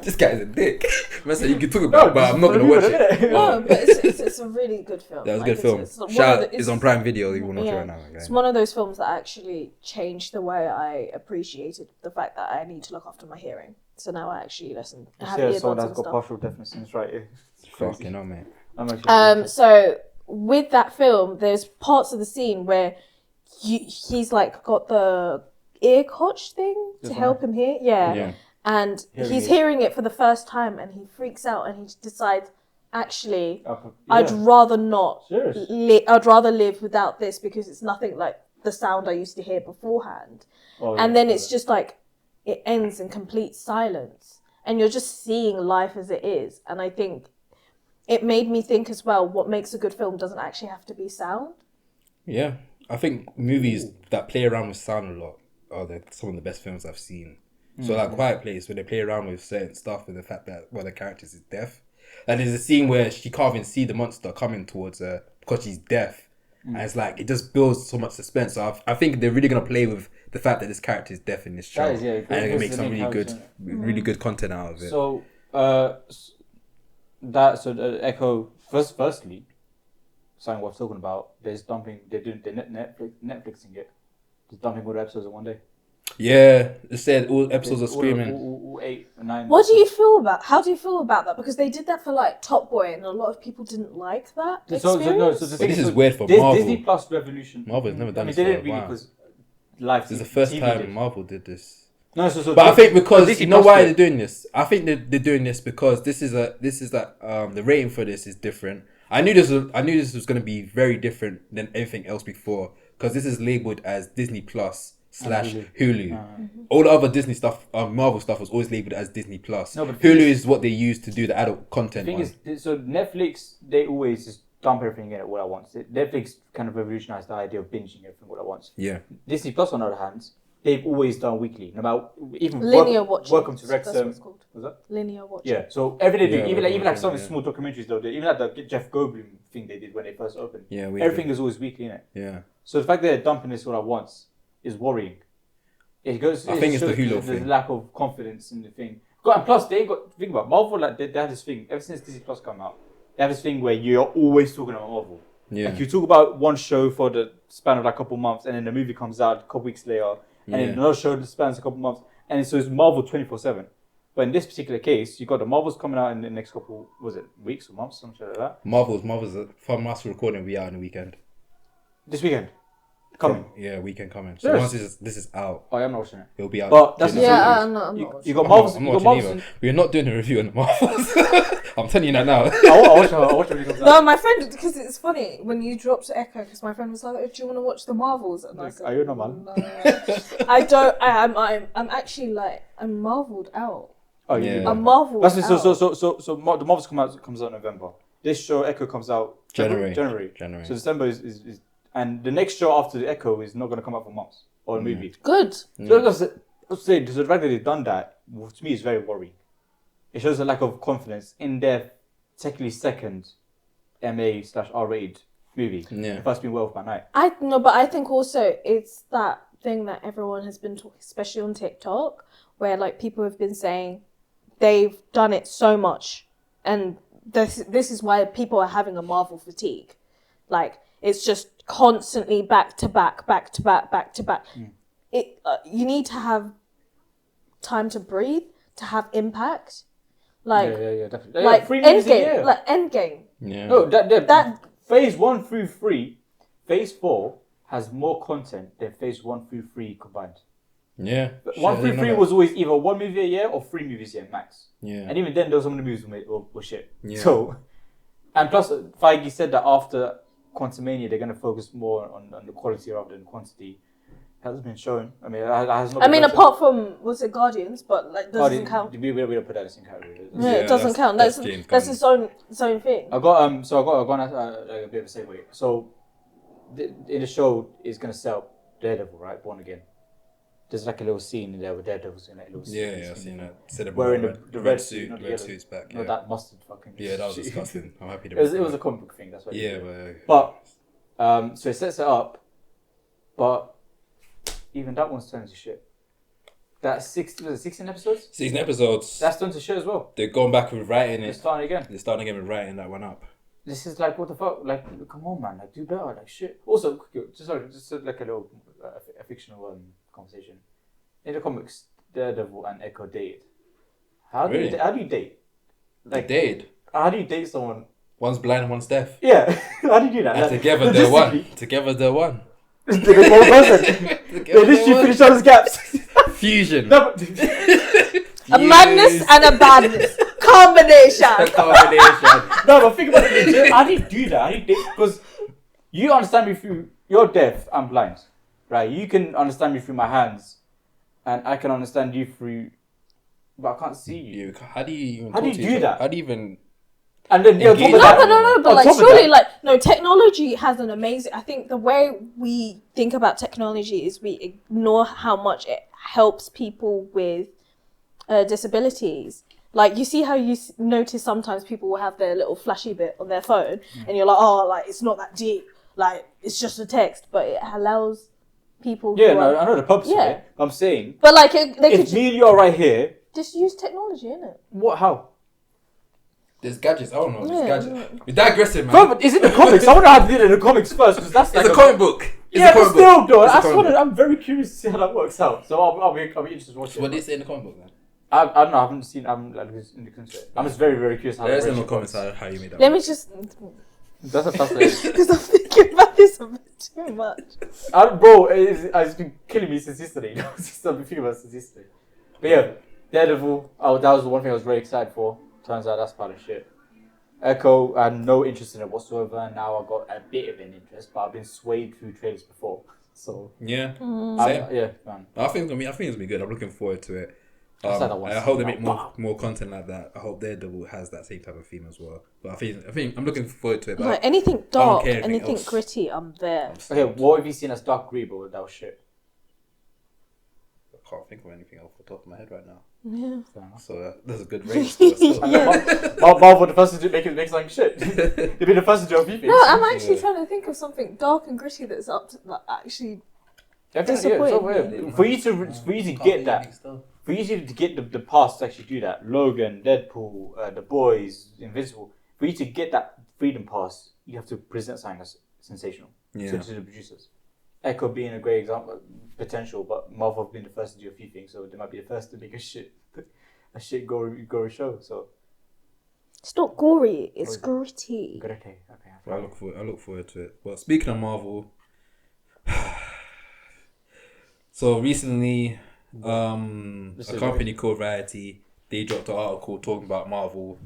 this guy's a dick. Man said you can talk about it, but I'm not gonna watch it. No, but it's a really good film. That was a Like, good film. it's one of Shout, the- it's on Prime Video. You want to watch it Yeah. right now? Okay? It's one of those films that actually changed the way I appreciated the fact that I need to look after my hearing. So now I actually listen. I have Yeah, someone earbuds that's and got stuff. partial deafness and it's right here. It's crazy. Fucking hell, mate. I'm actually So with that film, there's parts of the scene where he's like got the ear cotch thing to help him hear. Yeah. And he's hearing it for the first time, and he freaks out, and he decides, actually, I'd rather not. I'd rather live without this because it's nothing like the sound I used to hear beforehand. And then it's just like it ends in complete silence, and you're just seeing life as it is. And I think it made me think as well, what makes a good film doesn't actually have to be sound. Yeah, I think movies that play around with sound a lot are some of the best films I've seen. So like Quiet Place, when they play around with certain stuff and the fact that one of the characters is deaf. And there's a scene where she can't even see the monster coming towards her because she's deaf. And it's like, it just builds so much suspense. So I think they're really going to play with the fact that this character is deaf in this show. That is, yeah, and they're going to make some really good content out of it. So, Echo, firstly, something worth talking about, they're Netflixing it. Just dumping all the episodes in one day. Yeah, it said all episodes are screaming. All 8 or 9. How do you feel about that? Because they did that for like Top Boy, and a lot of people didn't like that experience. This is weird for Marvel. Disney Plus Revolution. Marvel's never done this. They didn't really because live. This is the first time Marvel did this. No, but I think because you know why they're doing this. I think they're doing this because the rating for this is different. I knew this was going to be very different than everything else before because this is labeled as Disney Plus / Hulu. All the other Disney stuff, Marvel stuff was always labeled as Disney Plus. No, but Hulu is what they use to do the adult content. The thing is, so Netflix, they always just dump everything in it all at once. Netflix kind of revolutionized the idea of binging everything all at once. Yeah. Disney Plus, on the other hand, they've always done weekly. No matter even linear watching. Welcome to Wrexham. That's what it's called. What's that? Linear watching. Yeah. So everything they do, even like some small documentaries they'll do, even like the Jeff Goldblum thing they did when they first opened. Yeah. Everything is always weekly in it. Yeah. So the fact that they're dumping this all at once is worrying. I think it's the Hulu thing. There's lack of confidence in the thing. And plus, they ain't got. Think about Marvel. Like they have this thing ever since Disney Plus come out. They have this thing where you're always talking about Marvel. Yeah. Like you talk about one show for the span of like a couple months, and then the movie comes out a couple weeks later, and then another show that spans a couple months, and so it's Marvel 24/7. But in this particular case, you got the Marvels coming out in the next couple, weeks or months, something like that. Marvels from us recording, we out in the weekend. This weekend. Coming. Weekend coming. So once this is out, I am not watching it. It'll be out. But that's I'm not watching. You got Marvels. I'm not watching either. We're not doing a review on the Marvels. I'm telling you that now. I'll watch it when it comes out. No, my friend, because it's funny when you dropped Echo, because my friend was like, "Oh, do you want to watch the Marvels?" And I said, "Are you no man?" No. I don't. I'm actually like I'm marveled out. Oh yeah. I'm marveled out. So the Marvels comes out in November. This show Echo comes out January. So December is and the next show after the Echo is not going to come out for months or a movie. Good. So let's say the fact that they've done that, to me, is very worrying. It shows a lack of confidence in their technically second MA/R-rated movie. Yeah. First being Werewolf by Night. But I think also it's that thing that everyone has been talking, especially on TikTok, where like people have been saying they've done it so much, and this is why people are having a Marvel fatigue. Like it's just constantly back to back. You need to have time to breathe, to have impact. Like definitely. Like Endgame. Yeah. No, that phase 1 through 3, phase 4 has more content than phase 1 through 3 combined. Yeah. 1 through 3 was always either 1 movie a year or 3 movies a year max. Yeah. And even then, those some of the movies were shit. Yeah. So, and plus, Feige said that after Quantumania, they're going to focus more on the quality rather than quantity. Hasn't been shown. I mean, it has not. Apart from was it Guardians, but like doesn't count. We don't put that in the same category. Yeah, it doesn't count. That's its own thing. I got a bit of a segue. So, in the show, is going to sell Daredevil, right? Born Again. There's like a little scene in there with Daredevil's in that little scene. Yeah, I've seen that. Wearing the red suit, the red suit's back. No, that mustard fucking. Yeah, that was disgusting. I'm happy to. It was a comic book thing. That's why. Yeah, but so it sets it up, but even that one's turned to shit. That's 16 episodes. 16 episodes. That's turned to shit as well. They're going back with writing it. They're starting again with writing that one up. This is like, what the fuck? Like, come on, man. Like, do better. Like, shit. Also, just like a little a fictional conversation. In the comics, Daredevil and Echo date. How do you date? Like date. How do you date someone? One's blind and one's deaf. Yeah. How do you do that? And together they're one. Together they're one. They're one person. They literally fill each other's gaps. Fusion. No, but a madness and a badness. Combination. No, but think about it. How do you do that? How do you date? Because you understand me through, you're deaf, I'm blind. Right? You can understand me through my hands. And I can understand you through, but I can't see you. How do you even? How do you do that? How do you even? And then but like surely, like no, technology has an amazing. I think the way we think about technology is we ignore how much it helps people with disabilities. Like, you see how you notice sometimes people will have their little flashy bit on their phone, and you're like, oh, like, it's not that deep. Like, it's just a text, but it allows people. Yeah, no, I know the purpose of it. I'm saying. But like, they if could me and you are right here, just use technology, innit? what? How? There's gadgets. I don't know. There's Yeah. gadgets. You're digressing, man. Bro, but is it the comics? I wonder how they did it in the comics first, because that's like It's a comic book. Yeah, but still, though, I'm very curious to see how that works out. So I'll be interested to watch it. What do you say in the comic book, then? I don't know. I haven't seen. I'm like in the concept. I'm just very, very curious how. Let us know in the comments how you made that. Let me just. That's a fascinating. Because I'm thinking about this a bit too much. Bro, it's been killing me since yesterday. I've been thinking about it since yesterday. But yeah, Daredevil. Oh, that was the one thing I was very excited for. Turns out that's part of shit. Echo, I had no interest in it whatsoever, and now I've got a bit of an interest, but I've been swayed through trailers before. So yeah, yeah, man. I think it's gonna be good. I'm looking forward to it. I hope they make more content like that. I hope Daredevil has that same type of theme as well. But I think I'm looking forward to it. But like anything dark, anything else. gritty, I'm there. Okay, what have you seen as Dark Green, but that was shit? I can't think of anything off the top of my head right now. Yeah. So that's a good range. Still. Marvel, the first to make something shit. They've been the first to do a few things. No, I'm actually trying to think of something dark and gritty that's up to that actually. Disappointing. For you to get that. For you to get the past to actually do that, Logan, Deadpool, The Boys, Invincible, for you to get that freedom pass, you have to present something that's sensational to the producers. Echo being a great example, potential, but Marvel have been the first to do a few things, so they might be the first to make a shit gory show. So it's not gory, it's gritty. Gritty. Okay. I look forward to it. But speaking of Marvel, so recently. A company called Variety, they dropped an article talking about Marvel.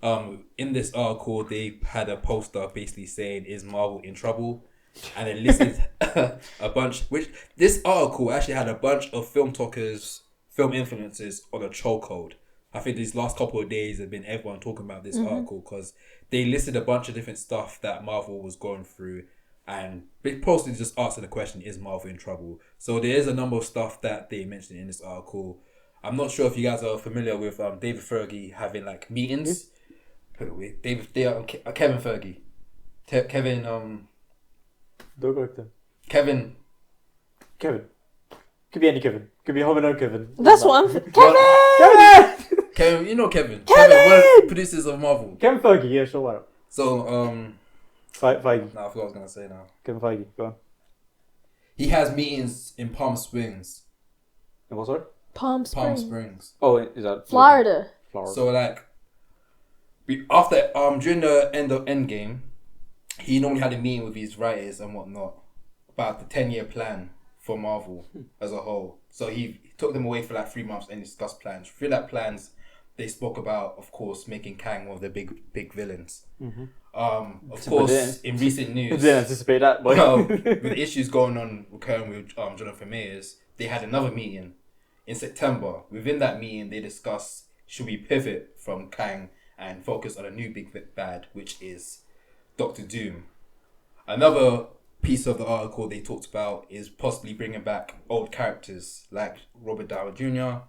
In this article, they had a poster basically saying, "Is Marvel in trouble?" And it listed a bunch. Which this article actually had a bunch of film talkers, film influencers on a chokehold. I think these last couple of days have been everyone talking about this article because they listed a bunch of different stuff that Marvel was going through. And Big Post is just asking the question, is Marvel in trouble? So there is a number of stuff that they mentioned in this article. I'm not sure if you guys are familiar with David Fergie having like meetings. Kevin Fergie. Kevin. Don't go with them. Kevin. Could be any Kevin. Could be Home Alone Kevin. That's what I'm. Kevin, you know Kevin. Kevin, one of the producers of Marvel. Kevin Fergie, yeah, sure, why not? So, Feige. No, I forgot what I was going to say now. Kevin Feige, go on. He has meetings in Palm Springs. In what, sorry? Palm Springs. Oh, is that... Florida. So, like, after, during the end of Endgame, he normally had a meeting with his writers and whatnot about the 10-year plan for Marvel as a whole. So he took them away for like 3 months and discussed plans. Through that plans, they spoke about, of course, making Kang one of the big villains. Mm-hmm. Of course, in recent news, didn't anticipate that. But with issues going on recurring with Jonathan Majors, they had another meeting in September. Within that meeting, they discussed should we pivot from Kang and focus on a new big bad, which is Doctor Doom. Another piece of the article they talked about is possibly bringing back old characters like Robert Downey Jr.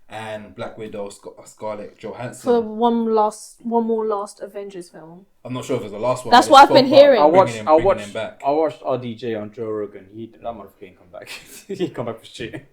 and Black Widow, Scarlett Johansson. For one more Avengers film. I'm not sure if it's the last one. That's what I've been hearing. I watched RDJ on Joe Rogan. That motherfucker ain't come back. He come back for shit.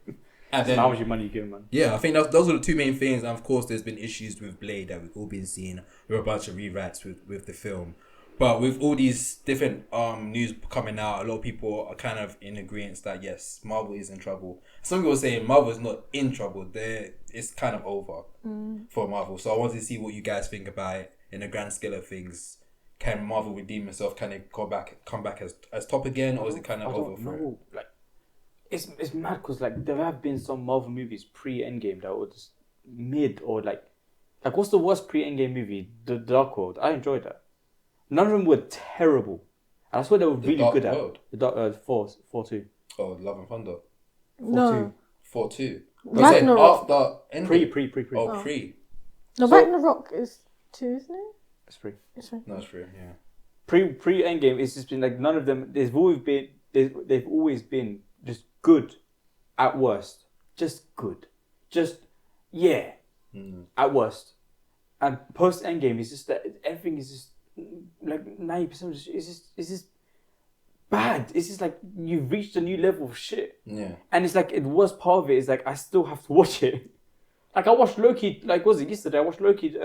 And then how much money you give him, man? Yeah, I think those are the two main things. And of course, there's been issues with Blade that we've all been seeing. There were a bunch of rewrites with the film. But with all these different news coming out, a lot of people are kind of in agreement that yes, Marvel is in trouble. Some people are saying Marvel is not in trouble. It's kind of over for Marvel. So I wanted to see what you guys think about it in the grand scale of things. Can Marvel redeem itself? Can it come back as top again, or is it kind of over for it? Like, it's mad because like there have been some Marvel movies pre-Endgame that were just mid or like what's the worst pre-Endgame movie? The Dark World. I enjoyed that. None of them were terrible. And that's what they were really good at. The Dark 4-2. Oh, Love and Thunder. 4-2. 4-2. Ragnarok. Pre. Oh, pre. No, Ragnarok is 2, isn't it? It's 3. It's 3. No, it's 3, yeah. Pre-Endgame, it's just been like none of them, they've always been just good at worst. Just good. Just, yeah. at worst. And post Endgame is just that everything is just like 90% is just bad. It's just like you've reached a new level of shit. Yeah. And it's like the worst part of it is like I still have to watch it. Like I watched Loki. Like was it yesterday? I watched Loki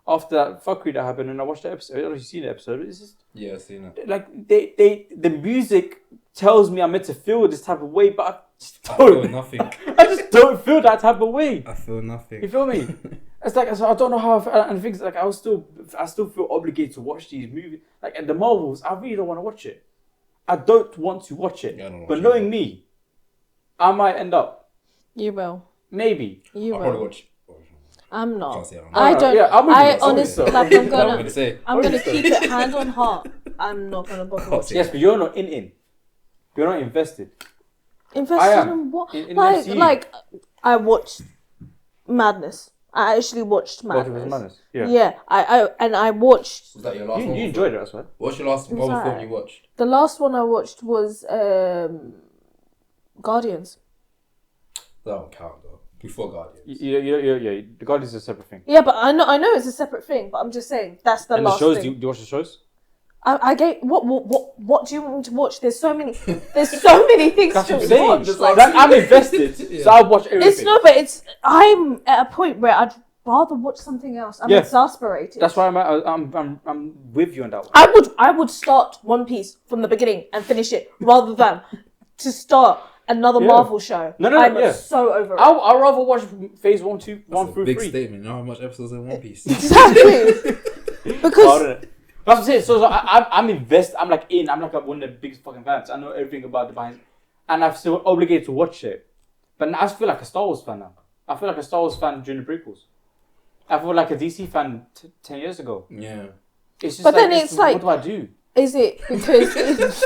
after that fuckery that happened, and I watched the episode. I don't know if you've seen the episode. It's just I've seen it. like the music tells me I'm meant to feel this type of way, but I just I feel don't. nothing. I just don't feel that type of way. I feel nothing. You feel me? It's like so I don't know how I feel, and things like I still feel obligated to watch these movies. Like and the Marvels, I really don't want to watch it. I don't want to watch it. Yeah, I don't but watch knowing it. me, I might end up. You will. Maybe. You I'll probably will. watch. I'm not. Can't say I don't I know. don't. Yeah, I'm with I you. honestly, I'm like, with you. I'm What I'm gonna gonna say. I'm gonna Honestly. keep it hand on heart. I'm not gonna bother Can't watching. say Yes, but you're not in. You're not invested. I Invested am. in what? In like, MCU. like, I watched Madness. I actually watched Multiverse Madness. Madness. Yeah. Yeah, I watched Was that your last one? You enjoyed it, that's right. What's your last Marvel alright. film you watched? the last one I watched was Guardians. That don't count though. Before Guardians. Yeah. The Guardians is a separate thing. Yeah, but I know it's a separate thing. But I'm just saying that's the And the last shows, thing. do you watch the shows? I gave what do you want me to watch? There's so many things That's to what I'm saying. watch. Just Like, Like, I'm invested, Yeah. so I'll watch everything. it's no, but it's I'm at a point where I'd rather watch something else. I'm Yeah. exasperated. That's why I'm with you on that one. I would start One Piece from the beginning and finish it rather than to start another Yeah. Marvel show. No, I'm yeah. so over it. I'll rather watch phase 1, 2, That's 1 a through big 3. statement. You know how much episodes in One Piece? Exactly. Because That's what I'm saying. So I'm invested. I'm like in. I'm like one of the biggest fucking fans. I know everything about the behind, and I'm still obligated to watch it. But now I feel like a Star Wars fan now. I feel like a Star Wars fan during the prequels. I feel like a DC fan 10 years ago. Yeah. It's just But then it's like- what do I do? is it because That's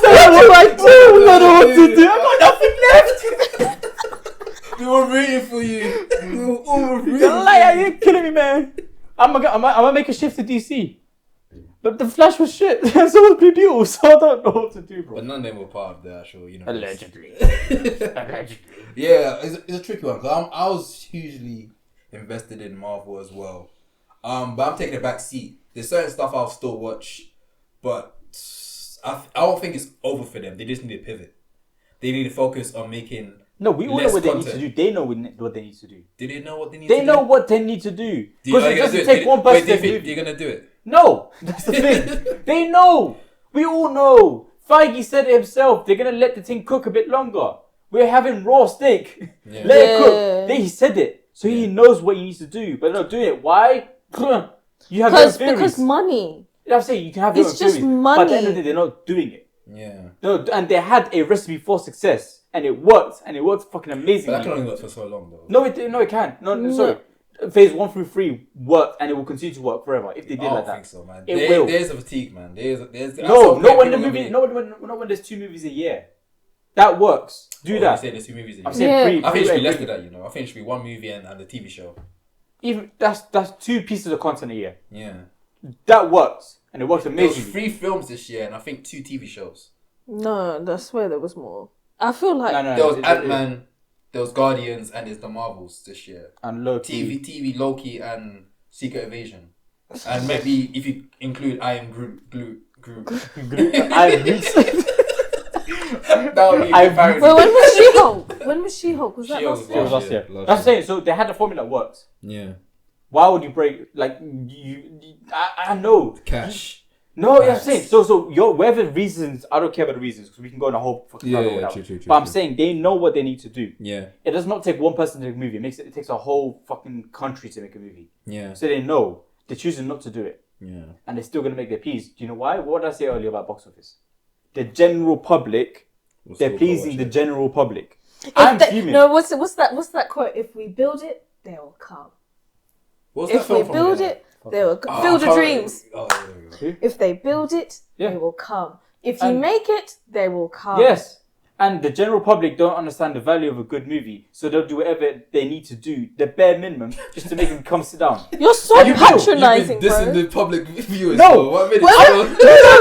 what I do. I don't know what to do. I got nothing left. We were rooting for you. We were all rooting You're like, you're killing me, man. I'm gonna make a shift to DC. But the Flash was shit. So was Blue Beetle. So I don't know what to do, bro. But none of them were part of the actual universe. Allegedly. Yeah, it's a tricky one because I was hugely invested in Marvel as well. But I'm taking a back seat. There's certain stuff I'll still watch, but I don't think it's over for them. They just need to pivot. They need to focus on making. No, we all know less what they content. need to do. They know what they need to do. Do they know what they need They to know do? what they need to do. Do you- Because are it you gonna do doesn't take one person Wait, do you to think do. you're gonna do it? No, that's the thing. They know. We all know. Feige said it himself. They're gonna let the thing cook a bit longer. We're having raw steak. Yeah. Let it cook. Yeah. He said it, so he Yeah. knows what he needs to do. But they're not doing it. Why? You have your own theories. because money. I'm saying you can have your It's own just theories, but at the end of money. the day, they're not doing it. Yeah. No, and they had a recipe for success, and it worked, fucking amazingly. But that can only work for so long though. No, it can. No, sorry. Phase 1 through 3 worked, and it will continue to work forever if they I did don't like think that. so, man. It will. There's a fatigue, man. There's No, not when the movie. Not when there's 2 movies a year. That works. Do that. You say there's 2 movies in I'm a saying Yeah. pre. I think it should be pre- less than that, you know. I think it should be 1 movie and the TV show. Even that's 2 pieces of content a year. Yeah. That works, and it works There was amazingly. 3 films this year and I think 2 TV shows. No, I swear there was more. I feel like No, There was it- Ant-Man, there was Guardians, and there's the Marvels this year. and Loki. TV, Loki, and Secret Invasion. And maybe if you include I Am Groot. I agree. That would be I- embarrassing. Well, when was She-Hulk? When was She-Hulk? Was that She-Hulk last was It was year? last year. Last That's year. saying. So they had a formula that works. Yeah. Why would you break? Like I know. Cash. No, I'm Facts. saying so your whatever reasons. I don't care about the reasons because we can go on a whole fucking Yeah, rabbit yeah, hole now. true, But I'm true. saying they know what they need to do. Yeah. It does not take one person to make a movie. It takes a whole fucking country to make a movie. Yeah. So they know they're choosing not to do it, Yeah. and they're still gonna make their peas. Do you know why? What did I say earlier about box office? The general public. We'll They're still pleasing watch the it. general public. I'm fuming. No, what's that quote? If we build it, they will come. What's that If we film from build again? it, they will come. Oh, Field of Howard- Dreams. Oh, there we go. If they build it, Yeah. they will come. If you And- make it, they will come. Yes. And the general public don't understand the value of a good movie, so they'll do whatever they need to do, the bare minimum, just to make them come sit down. You're so You've been patronising, bro. dissing the public viewers. No. for 1 minute. Well, no,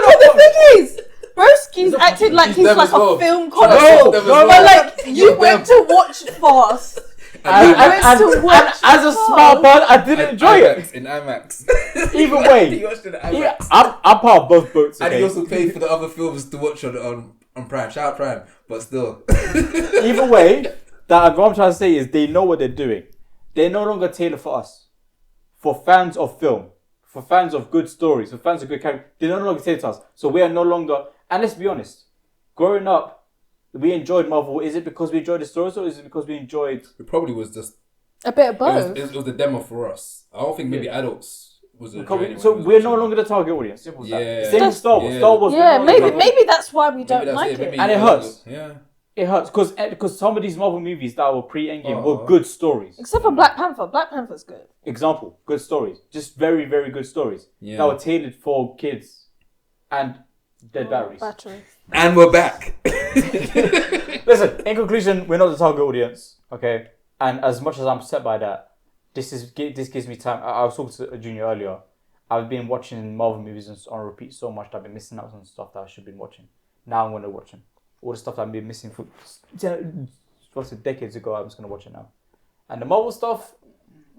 but the thing is, Broski's acted like he's them like as well. a film No, connoisseur. them as But well. like, you Yeah, went to watch Fast, as a smart person, I didn't enjoy it. In IMAX. Either way, You watched it in IMAX. I'm part of both boats. Okay? And he also paid for the other films to watch on Prime. Shout out Prime, but still. Either way, what I'm trying to say is they know what they're doing. They're no longer tailored for us. For fans of film, for fans of good stories, for fans of good characters, they're no longer tailored to us. So we are no longer. And let's be honest, growing up, we enjoyed Marvel. Is it because we enjoyed the stories, or is it because we enjoyed? It probably was just a bit of both. It was the demo for us. I don't think maybe adults was a. So we're no longer the target audience. Simple as that. Same with Star Wars. Yeah. Star Wars. Yeah, maybe that's why we don't like it. And it hurts. Yeah. It hurts because some of these Marvel movies that were pre-Endgame were good stories. Except for Black Panther. Black Panther's good. Example, good stories. Just very, very good stories. Yeah. That were tailored for kids and dead batteries. And we're back. Listen, in conclusion, we're not the target audience, okay? And as much as I'm upset by that, this gives me time. I was talking to Junior earlier. I've been watching Marvel movies on repeat so much that I've been missing out on stuff that I should have been watching. Now I'm going to watch them. All the stuff that I've been missing for decades ago, I'm just going to watch it now. And the Marvel stuff,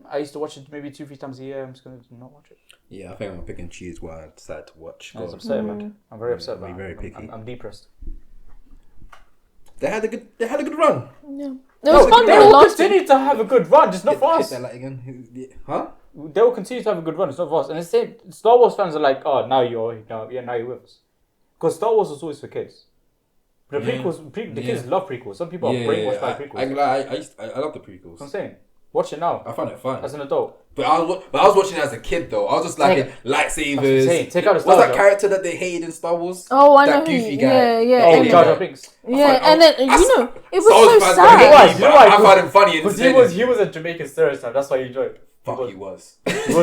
I used to watch it maybe 2-3 times a year. I'm just going to not watch it. Yeah, I think I'm going to pick and choose what I decided to watch. I was upset, man. I'm very upset about it. Very picky. I'm depressed. They had a good run. Yeah. It was fun. They will continue to have a good run, just not for us. Hit that light again. Huh? They will continue to have a good run, it's not for us. And the same, Star Wars fans are like, oh, now you're with us. Because Star Wars was always for kids. The prequels, the kids love prequels. Some people are brainwashed by prequels. I love the prequels. I'm saying, watch it now. I found it fun as an adult. But I was watching it as a kid though. I was just like lightsabers. Take out the What's that character that they hated in Star Wars? Oh, I know. That goofy guy. Yeah. Oh, Jar Jar Binks. Yeah, and then it was so sad. I found him funny. Because he was a Jamaican stereotype. That's why you enjoyed it. Fuck, he was. He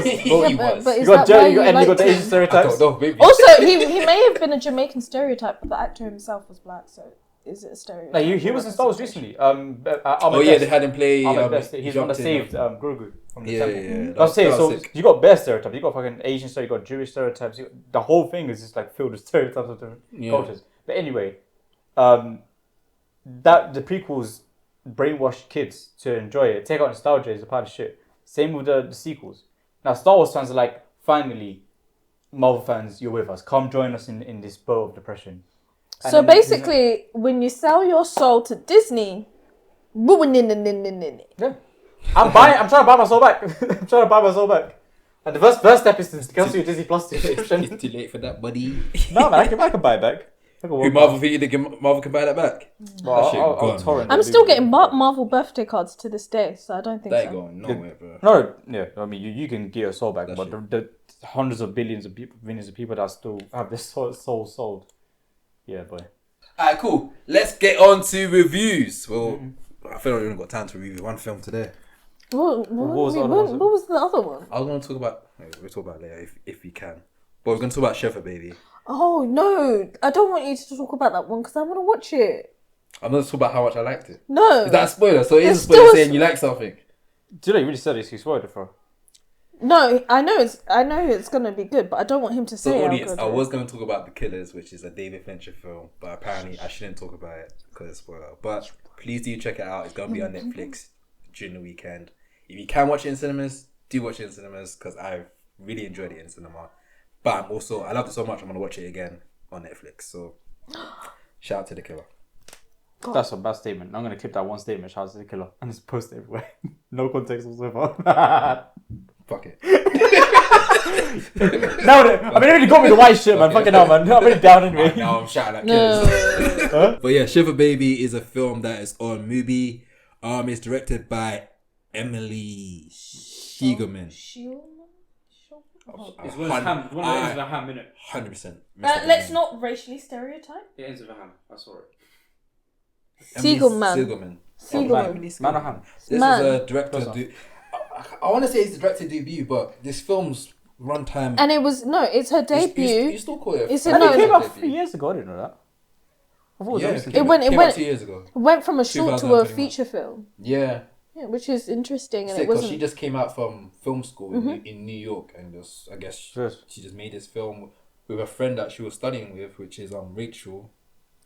was. But you got the Asian stereotypes. I don't know, maybe. Also, he may have been a Jamaican stereotype, but the actor himself was black, so is it a stereotype? No, he was in Star Wars recently. They had him play. He's one that saved Grogu from the temple. Yeah. I'm saying, so you got bear stereotypes, you got fucking Asian stereotypes, you got Jewish stereotypes. The whole thing is just like filled with stereotypes of different cultures. But anyway, that the prequels brainwashed kids to enjoy it. Take out nostalgia is a part of shit. Same with the sequels. Now Star Wars fans are like, finally, Marvel fans, you're with us. Come join us in this boat of depression. And so basically, when you sell your soul to Disney, yeah. I'm trying to buy my soul back. And the first step is to cancel your Disney Plus subscription. It's too late for that, buddy. No, man, I can buy it back. Marvel can buy that back? I'll torrent. I'm still getting Marvel birthday cards to this day, so I don't think that so. ain't going nowhere, bro. No, yeah, I mean, you can get your soul back, but the hundreds of billions of people, millions of people that still have their soul sold. Yeah, boy. Alright, cool. Let's get on to reviews. Well, I feel like we only got time to review one film today. What was the other one? I was going to talk about... We'll talk about it later if we can. But we're going to talk about Shiva, baby. Oh, no. I don't want you to talk about that one because I want to watch it. I'm going to talk about how much I liked it. No. Is that a spoiler? So it is a spoiler saying you like something. Do you know you really said it's you spoiled it for? No, I know it's gonna be good, but I don't want him to say audience, I was gonna talk about The Killers, which is a David Fincher film, but apparently I shouldn't talk about it because it's spoiler. But please do check it out. It's gonna be on Netflix during the weekend. If you can watch it in cinemas, do watch it in cinemas because I really enjoyed it in cinema. But I loved it so much I'm gonna watch it again on Netflix. So shout out to The Killer. God. That's a bad statement. I'm gonna clip that one statement. Shout out to The Killer and just post it everywhere. No context whatsoever. Fuck it. No, I mean, it really got me the white shit, man. Fucking hell, man. I'm really down anyway. Now I'm shouting at Killers. Huh? But yeah, Shiva Baby is a film that is on Mubi. It's directed by Emily Shigerman. It's one of the ham, innit? 100%. Let's not racially stereotype. It ends with a ham. I saw it. Siegelman. Man or ham? This is a director. I want to say it's the director debut, but this film's runtime. And it's her debut. You still call it? It came out 3 years ago. I didn't know that. I thought it was it went 2 years ago. It went from a short to a feature film. Yeah. Yeah, which is interesting, and Sick, it wasn't. She just came out from film school in New York, and I guess she just made this film with a friend that she was studying with, which is Rachel.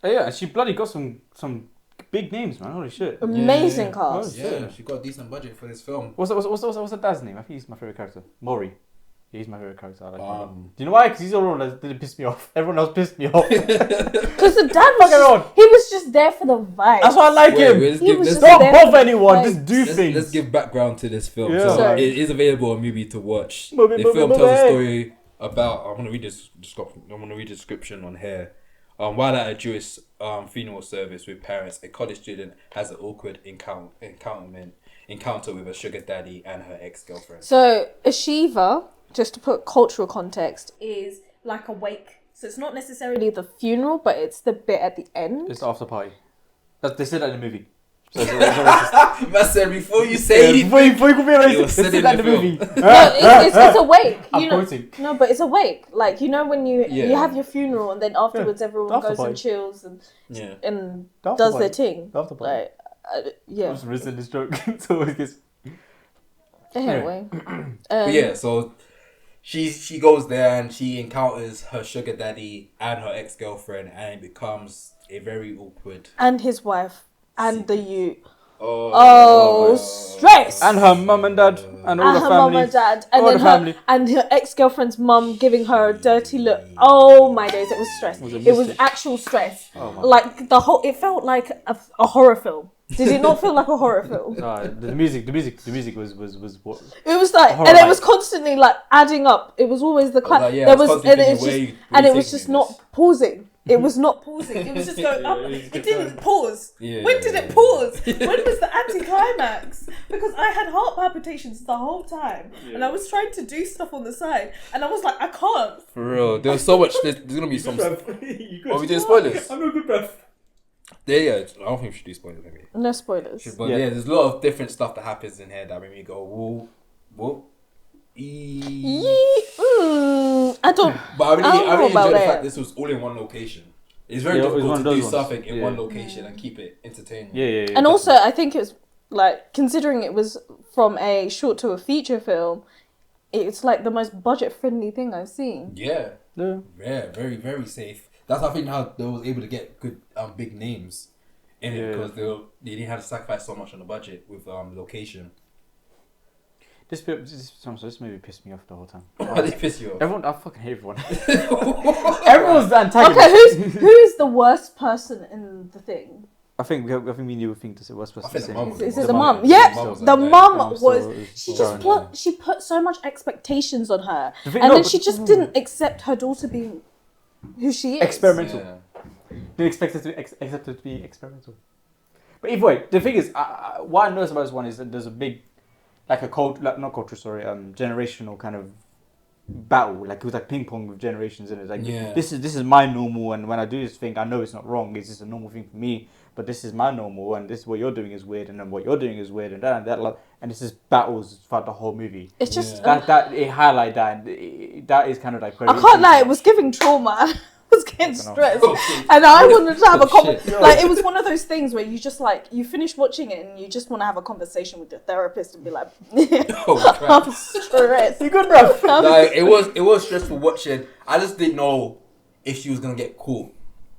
Oh, yeah, and she bloody got some big names, man. Holy shit. Amazing cast. Yeah, she got a decent budget for this film. What's the dad's name? I think he's my favorite character. Maury. Yeah, he's my favorite character. I like him. Do you know why? Because he's the one that didn't piss me off. Everyone else pissed me off. Because the dad he was just there for the vibe. That's why I like him. Don't bother anyone. Just do things. Let's give background to this film. Yeah. So it is available on movie to watch. The film tells a story about. I'm gonna read the description on here. While at a Jewish funeral service with parents, a college student has an awkward encounter with a sugar daddy and her ex-girlfriend. So a Shiva, just to put cultural context, is like a wake. So it's not necessarily the funeral, but it's the bit at the end. It's the after party. They said that in the movie. So I said before you say anything, before you could be racist, they said that in the movie. It's a wake. I'm quoting. No, but it's a wake. Like, you know when you have your funeral and then afterwards everyone goes and chills and does their thing. After party. Like, yeah. I'm just resisting this joke. It's always gets... Anyway. So she goes there and she encounters her sugar daddy and her ex-girlfriend, and it becomes a very awkward. And his wife and the youth. Stress. And her mum and dad and all the family. Her mum and dad and all then the family. And her ex-girlfriend's mum giving her a dirty look. Oh my days, it was stress. It was actual stress. Like it felt like a horror film. Did it not feel like a horror film? The music was what? It was like, and it was constantly like adding up. It was always the clap. And it was just not pausing. It was not pausing. It was just going up. It didn't pause. When did it pause? When was the anticlimax? Because I had heart palpitations the whole time, and I was trying to do stuff on the side, and I was like, I can't. For real, there was so much. There's gonna be some. Are we doing spoilers? I'm not good, bruv. I don't think we should do spoilers, maybe. No spoilers. But there's a lot of different stuff that happens in here that made me go, whoa. I don't. But I really enjoyed the fact this was all in one location. It's very difficult to do something in one location and keep it entertaining. Yeah. And also, I think it was like, considering it was from a short to a feature film, it's like the most budget-friendly thing I've seen. Yeah, very, very safe. That's I think how they was able to get good big names in it because they didn't have to sacrifice so much on the budget with location. This movie pissed me off the whole time. Why did it piss you off? I fucking hate everyone. Everyone's the antagonist. Okay, who is the worst person in the thing? I think we knew a thing to say. What's supposed to say? Is it the mum? Yeah, the mum was. She put so much expectations on her, then she just didn't accept her daughter being who she is. Experimental. Didn't expect it to accept it to be experimental. But either way, the thing is, what I noticed about this one is that there's a big, generational kind of battle. Like it was like ping pong with generations in it. Like this is my normal, and when I do this thing, I know it's not wrong. It's just a normal thing for me. But this is my normal, and this is what you're doing is weird, and then what you're doing is weird, and that, and this is battles throughout the whole movie. It's just that it highlight that, that is kind of like. Very I can't lie, it was giving trauma. I was getting stressed, and I wanted to have a conversation. Like it was one of those things where you just like you finish watching it and you just want to have a conversation with your therapist and be like, I'm stressed. You good, bro? Like it was stressful watching. I just didn't know if she was gonna get caught.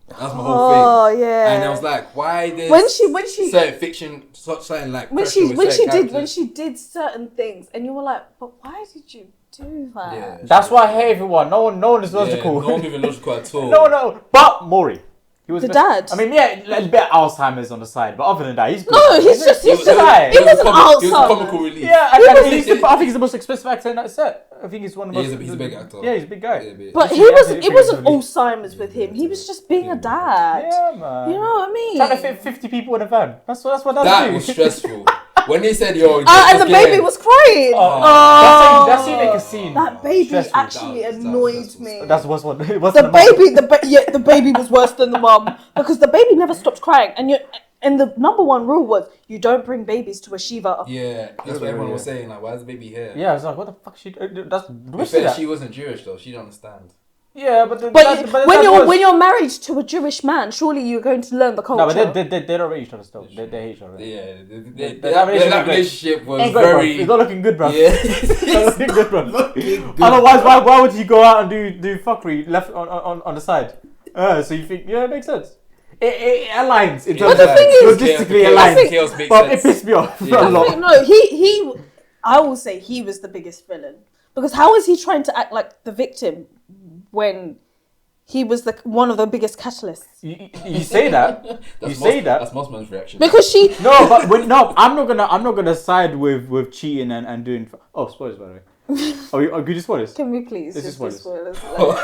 That's my whole thing. Oh yeah. And I was like, why did when she certain fiction, something like when she did certain things, and you were like, but why did you do that? Yeah, that's why I hate everyone. No one is logical. No one even logical at all. No. But Maury. He was the dad. I mean, a bit Alzheimer's on the side, but other than that, he's good. No, he's just He wasn't Alzheimer's. He was a comical relief. Yeah, I think he's the most expensive actor in that set. I think he's one of the most. He's a big actor. Yeah, he's a big guy. But it wasn't Alzheimer's with him. He was just being a dad. Yeah, man. You know what I mean? Trying to fit 50 people in a van. That's what dads do. That was stressful. When they said, "Yo," and the baby was crying. That's how you make a scene. That baby actually annoyed me. That's what's one. The baby was worse than the mum because the baby never stopped crying, and the number one rule was you don't bring babies to a Shiva. Yeah, that's what everyone was saying. Like, why is the baby here? Yeah, I was like, what the fuck? She wasn't Jewish though. She didn't understand. Yeah, but when you're married to a Jewish man, surely you're going to learn the culture. No, but they don't rate each other still. They hate each other. Yeah, that relationship was very. It's not looking good, bro. Yeah, it's not looking good, bro. Otherwise, why would he go out and do fuckery left on the side? So you think it makes sense. It aligns in But terms the of thing is- logistically Chaos- aligns. chaos makes But sense. it pissed me off a I lot. think, no, he. I will say he was the biggest villain because how is he trying to act like the victim when he was one of the biggest catalysts? You say that. You say that. That's most man's reaction. Because she. No, but I'm not gonna side with cheating and doing. Oh, spoilers by the way. Are we just spoilers? Can we please This is just do spoilers. spoilers?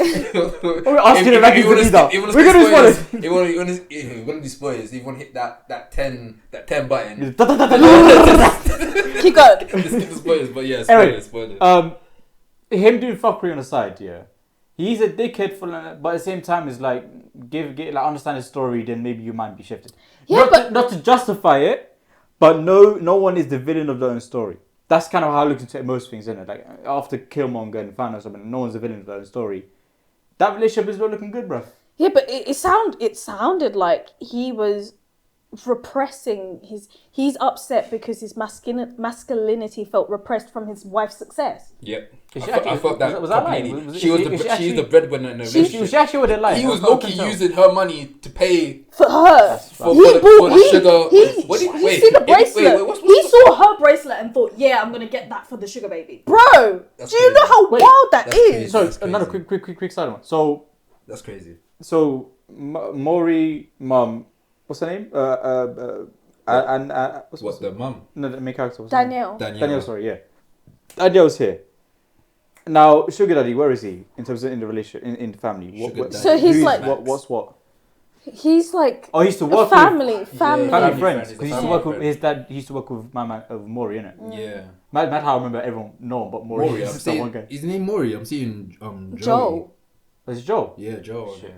We're asking the rankings to be done. We're gonna do spoilers. You want to do spoilers? You want to hit that 10 button? Keep going. Just skip the spoilers, but yeah, Anyway, spoilers. Him doing fuckery on the side, yeah. He's a dickhead but at the same time, it's like understand his story, then maybe your mind be shifted. Yeah, Not to justify it, but no one is the villain of their own story. That's kind of how I look into most things, isn't it? Like after Killmonger and Thanos, something, no one's the villain of their own story. That relationship is not looking good, bruv. Yeah, but it sounded like he was repressing he's upset because his masculinity felt repressed from his wife's success. Yep. I thought that was that completely. lying? She's the breadwinner in the relationship. Was she actually with it lying? He was low-key using her money to pay For her. for the sugar. What did He see the bracelet. He saw her bracelet and thought, yeah, I'm going to get that for the sugar baby. Bro, That's do you know crazy. how wild that That's is? crazy. So That's another crazy. quick side one. So That's crazy. Maury mum, what's her name? What's the mum? No, the main character. What's her name? Danielle. Danielle, sorry, yeah. Danielle's here. Now, Sugar Daddy, where is he in terms of in the relationship, in the family? Sugar Daddy. So he's who is like- what? He's like Oh, he used to a work family with family. family friend. friends He's a because he used to family work with friend. his dad. He used to work with my man, Maury, innit? Yeah. Mad how I remember everyone know him, but Maury Maury. I'm is someone seeing. guy. His name Maury. I'm seeing Joel. Was it Joe? Yeah, Joel. Shit. Yeah.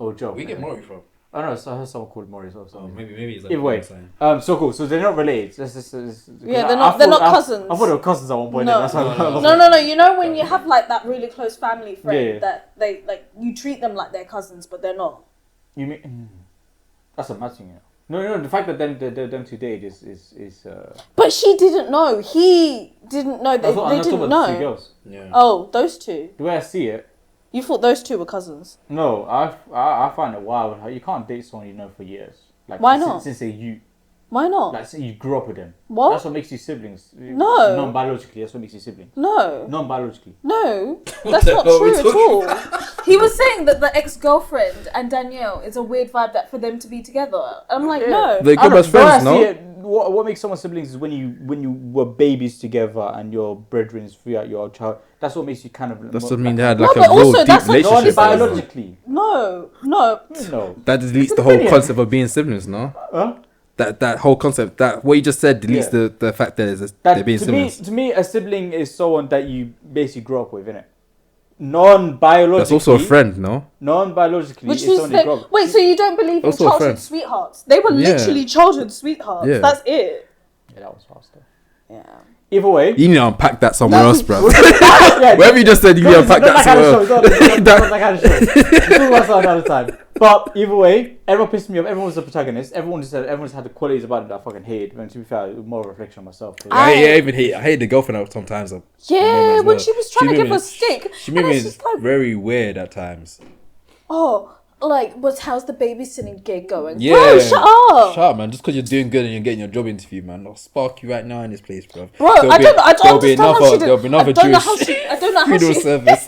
Oh, Joe. We get Maury from. I don't know. So I heard someone called Maury. So Oh, maybe he's like. Either way, something. so cool. So they're not related. Yeah, they're not cousins. I thought they were cousins at one point. No. That's how No. You know when you have like that really close family friend Yeah. that they like you treat them like they're cousins, but they're not. You mean that's a mad thing, you know? No. The fact that them two dated is. But she didn't know. He didn't know. They I'm not talking didn't about the two know. girls. Yeah. Oh, those two. The way I see it, You thought those two were cousins? no, I find it wild how you can't date someone you know for years. Like Why not? Since you Why not? like say you grew up with them. What? That's what makes you siblings. No. Non-biologically, that's what makes you siblings. No. Non-biologically. No, that's the not hell are we true at all. talking He was saying that the ex-girlfriend and Danielle is a weird vibe that for them to be together. I'm like, no. They I don't good best know, the way I friends, see no? it, what makes someone siblings is when you were babies together and your brethren throughout your child. That's what makes you kind of. That's what I mean. They had No, like but a real also deep that's not- Not only relationship. biologically. No. No. That deletes It's the an whole opinion. concept of being siblings, no? Huh? That whole concept, that what you just said deletes Yeah. the fact that That, they're being to me, siblings. a sibling is someone that you basically grew up with, innit? Non-biologically. That's also a friend, no? Non-biologically, Which is was someone you grew up with. wait, so you don't believe in Also a childhood friend. sweethearts? They were Yeah. literally childhood sweethearts. Yeah. That's it. Yeah, that was faster. Yeah. Either way. You need to unpack that somewhere else, bro. Yeah, Whatever you just said, you need to unpack that somewhere else. Not that kind of show. We'll talk about that another time. But either way, everyone pissed me off. Everyone was the protagonist. Everyone just had the qualities about it that I fucking hated. And to be fair, it was more a reflection on myself. I hate the girlfriend sometimes. Yeah, as when well. she was trying to made give me- a stick. She made and me it's just like, very weird at times. oh, like, how's the babysitting gig going? Yeah. Bro, shut up. Shut up, man. Just because you're doing good and you're getting your job interview, man. I'll spark you right now in this place, bro. Bro, I don't understand how she did. There'll be another I don't know Jewish how she. I don't know how funeral she. service.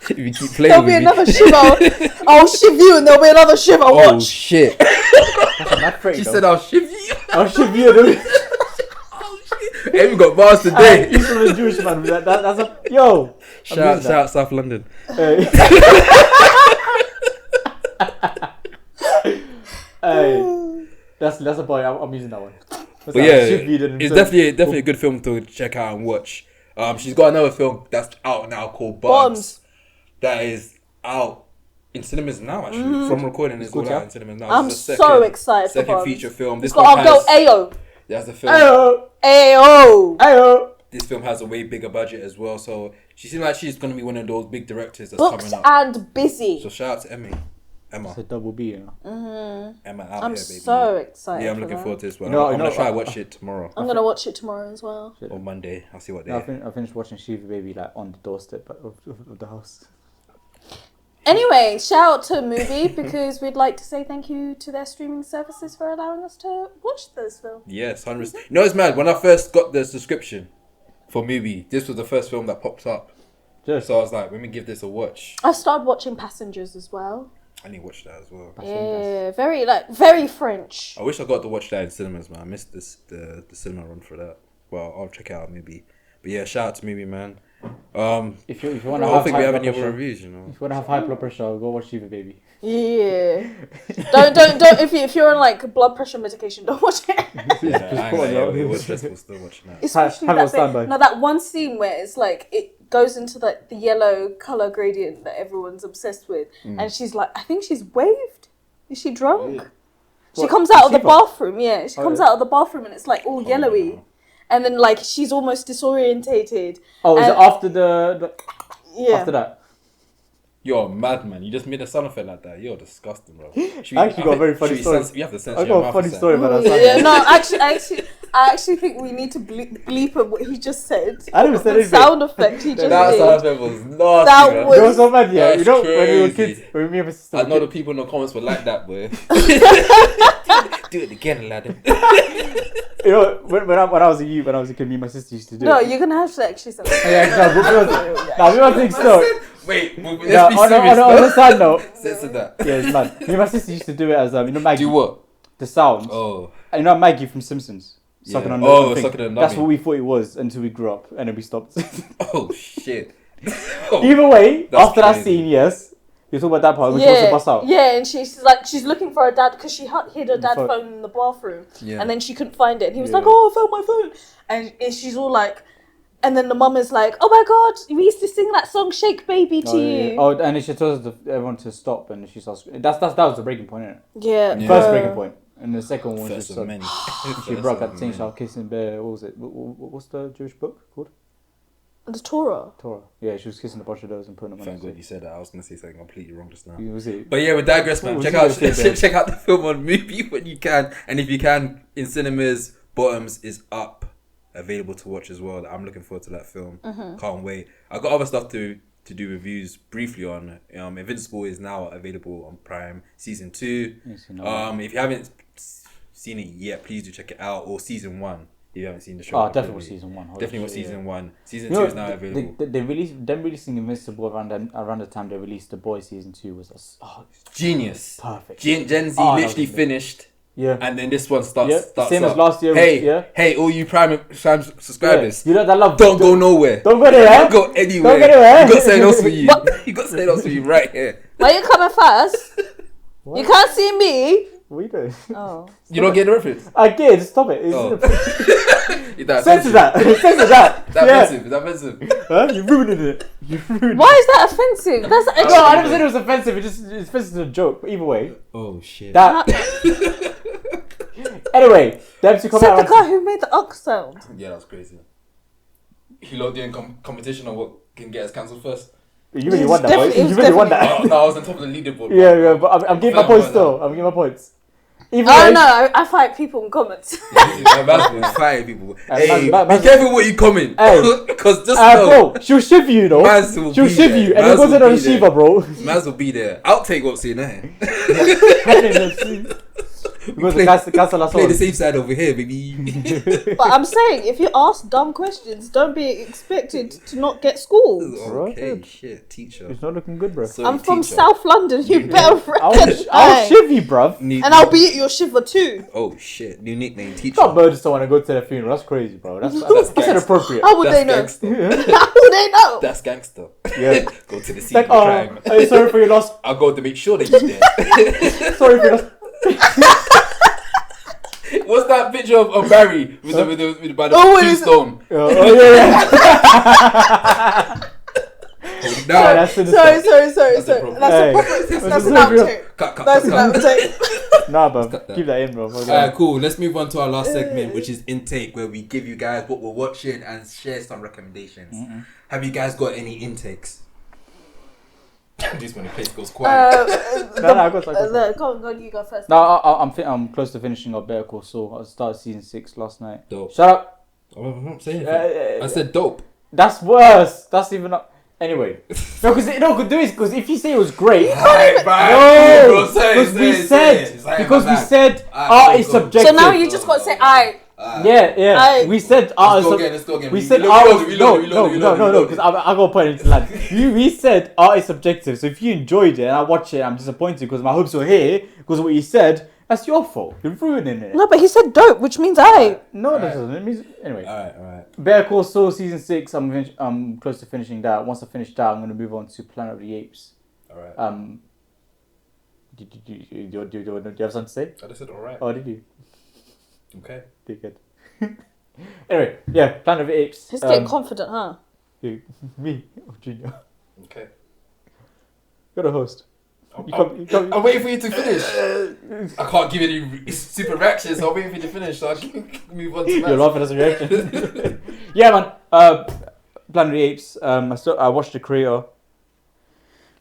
If you keep playing There'll with be me. another Shiva. I'll shiv you, and there'll be another Shiva. Oh Watch. shit! That's a mad trait, She though. said I'll shiv you. I'll ship you. Dude. Hey, we got bars today. He's from a Jewish man. That's a yo. Shout out South London. Hey. Hey. That's a boy. I'm using that one. But yeah, it's definitely a good film to check out and watch. She's got another film that's out now called Bombs. That is out in cinemas now. Actually, from recording, it's all out in cinemas now. I'm This is the so excited for Second Bombs. feature film. This It's got one our girl Ayo. That's the film. Ayo. Ayo. Ayo. This film has a way bigger budget as well, so she seems like she's gonna be one of those big directors that's Booked coming up. and busy. So shout out to Emma. It's a double B, you know. Emma out I'm here, baby. so excited. Yeah, I'm for looking that. forward to this one. You know- I'm you gonna know- try to watch it tomorrow I'm gonna watch it tomorrow as well. or Monday. I'll see what day. I finished watching Shiva Baby like on the doorstep of the house. Anyway, shout out to Mubi because we'd like to say thank you to their streaming services for allowing us to watch this film. Yes, 100%. You know, it's mad. When I first got the subscription for Mubi, this was the first film that popped up. Just. So I was like, let me give this a watch. I started watching Passengers as well. I need to watch that as well. Yeah, very French. I wish I got to watch that in cinemas, man. I missed the cinema run for that. Well, I'll check it out maybe. But yeah, shout out to Mubi, man. If you want to I don't think we have any other reviews, you know. If you want to have high blood pressure, go watch Shiva, baby. Yeah. don't. If you're on like blood pressure medication, don't watch it. It was stressful still watching that. Especially that one scene where it's like it goes into like the yellow color gradient that everyone's obsessed with, and she's like, I think she's waved. Is she drunk? She comes out of the bathroom. Yeah, she comes out of the bathroom and it's like all yellowy. No. And then, like, she's almost disorientated. Oh, is it after the after that? You're a madman. You just made a sound effect like that. You're disgusting, bro. I actually got a very funny story. You have to censor I got a funny story about that. Yeah, no, I actually think we need to bleep what he just said. I didn't say anything. The sound effect he just did. That sound effect was nasty, that was... It was so bad, yeah. You know, when we were kids, when me and my sister I know the people in the comments were like that, boy. Do it again, Aladdin. You know, when I was a youth, when I was a kid, me and my sister used to do it. No, you're going to have to actually say that. We were think so. Wait, let's be serious. On the side note. Censor that. Yeah, it's mad. Me and my sister used to do it as, you know, Maggie. Do what? The sounds. Oh. You know Maggie from Simpsons? Yeah. Sucking on the sucking on the That's what we thought it was until we grew up and then we stopped. Oh, shit. Either way, after that scene, yes. You talk about that part when she wants to bust out. Yeah, and she's looking for her dad because she hid her dad's phone in the bathroom, and then she couldn't find it. And he was like, "Oh, I found my phone," and she's all like, and then the mum is like, "Oh my god, we used to sing that song, Shake Baby, to you." Oh, and then she tells everyone to stop, and she starts. That was the breaking point, isn't it? Yeah. First breaking point, and the second one was just many. She broke out the thing, she kissing bear. What was it? What's the Jewish book called? The Torah. Yeah, she was kissing a bunch of those and putting them on. Thank God you said that. I was going to say something completely wrong just now. Was it? But yeah, we digress, man. Check out the film on Mubi when you can. And if you can, in cinemas, Bottoms is up. Available to watch as well. I'm looking forward to that film. Can't wait. I got other stuff to do reviews briefly on. Invincible is now available on Prime. Season 2. If you haven't seen it yet, please do check it out. Or Season 1. If you haven't seen the show. Oh, definitely Season 1. Definitely watch Season 1. Season 2 is now available. They releasing Invincible around the time they released The Boys Season 2 was genius. Perfect. Gen Z literally finished. Yeah. And then this one starts same up. as last year. Hey, all you Prime subscribers. You know that love. Don't go nowhere. Don't go there. Don't go anywhere. Don't go anywhere. You got something else for you. You got something else for you right here. Why you coming first? You can't see me. What are you doing? Oh. You don't get the reference? I did. Stop it. Censor that. Censor that. Is that offensive? Huh? You ruined it. Why is that offensive? That's actually... No, I never said it was offensive. It's offensive to a joke. But either way. Oh shit. Anyway, Dempsey come out. Said the guy who made the ugh sound. Yeah, that's crazy. He logged in competition on what can get us cancelled first. You really want that, boy. You really want that. No, I was on top of the leaderboard. Yeah, but I'm giving my points still. I'm giving my points. No, I fight people in comments. Fight people. Hey, be careful what you comment. Hey, because just know, bro, she'll shiv you, She'll shiv you, and it wasn't on Shiva, bro. Maz will be there. I'll take what's in there. Play the safe side over here, baby. But I'm saying, if you ask dumb questions, don't be expected to not get schooled. Okay, shit, teacher. It's not looking good, bro. Sorry, I'm from South London. You better reckon. I'll shiv you, bruv. And I'll be at your shiver too. Oh shit, new nickname, teacher. Can't murder someone and go to their funeral. That's crazy, bro. That's inappropriate. How would they know? How would they know? That's gangster. Yeah. Go to the scene of crime. Sorry for your loss. I'll go to make sure that you're dead. Sorry for your loss. What's that picture of Barry with the by the tombstone? Sorry. That's an outtake. That's an outtake. Nah, bro. Keep that in, bro. Alright, cool. Let's move on to our last segment, which is intake, where we give you guys what we're watching and share some recommendations. Have you guys got any intakes? This when the place goes quiet. Go on, you go first. No, I'm close to finishing up Better Call Saul. I started season 6 last night. Dope. Shut up. I'm not saying anything. I said dope. That's worse. That's even not. Anyway, because if you say it was great, because we said art is subjective. So now you just got to say we said art is subjective. We said art was no, because I got a point into that. We said art is subjective. So if you enjoyed it and I watch it, I'm disappointed because my hopes were here because of what you said. That's your fault. You're ruining it. No, but he said dope, which means No, that doesn't. It means anyway. Alright. Better Call Saul season 6. I'm close to finishing that. Once I finish that, I'm going to move on to Planet of the Apes. Alright. Do you have something to say? I just said alright. Oh, did you? Okay. Good. Anyway, yeah, Planet of the Apes. He's getting confident, huh? Me or Junior? Okay. You're the host. I'm waiting for you to finish. I can't give any super reactions, so I'm waiting for you to finish so I can move on to that. You're laughing as a reaction. Yeah, man. Planet of the Apes. I watched the creator.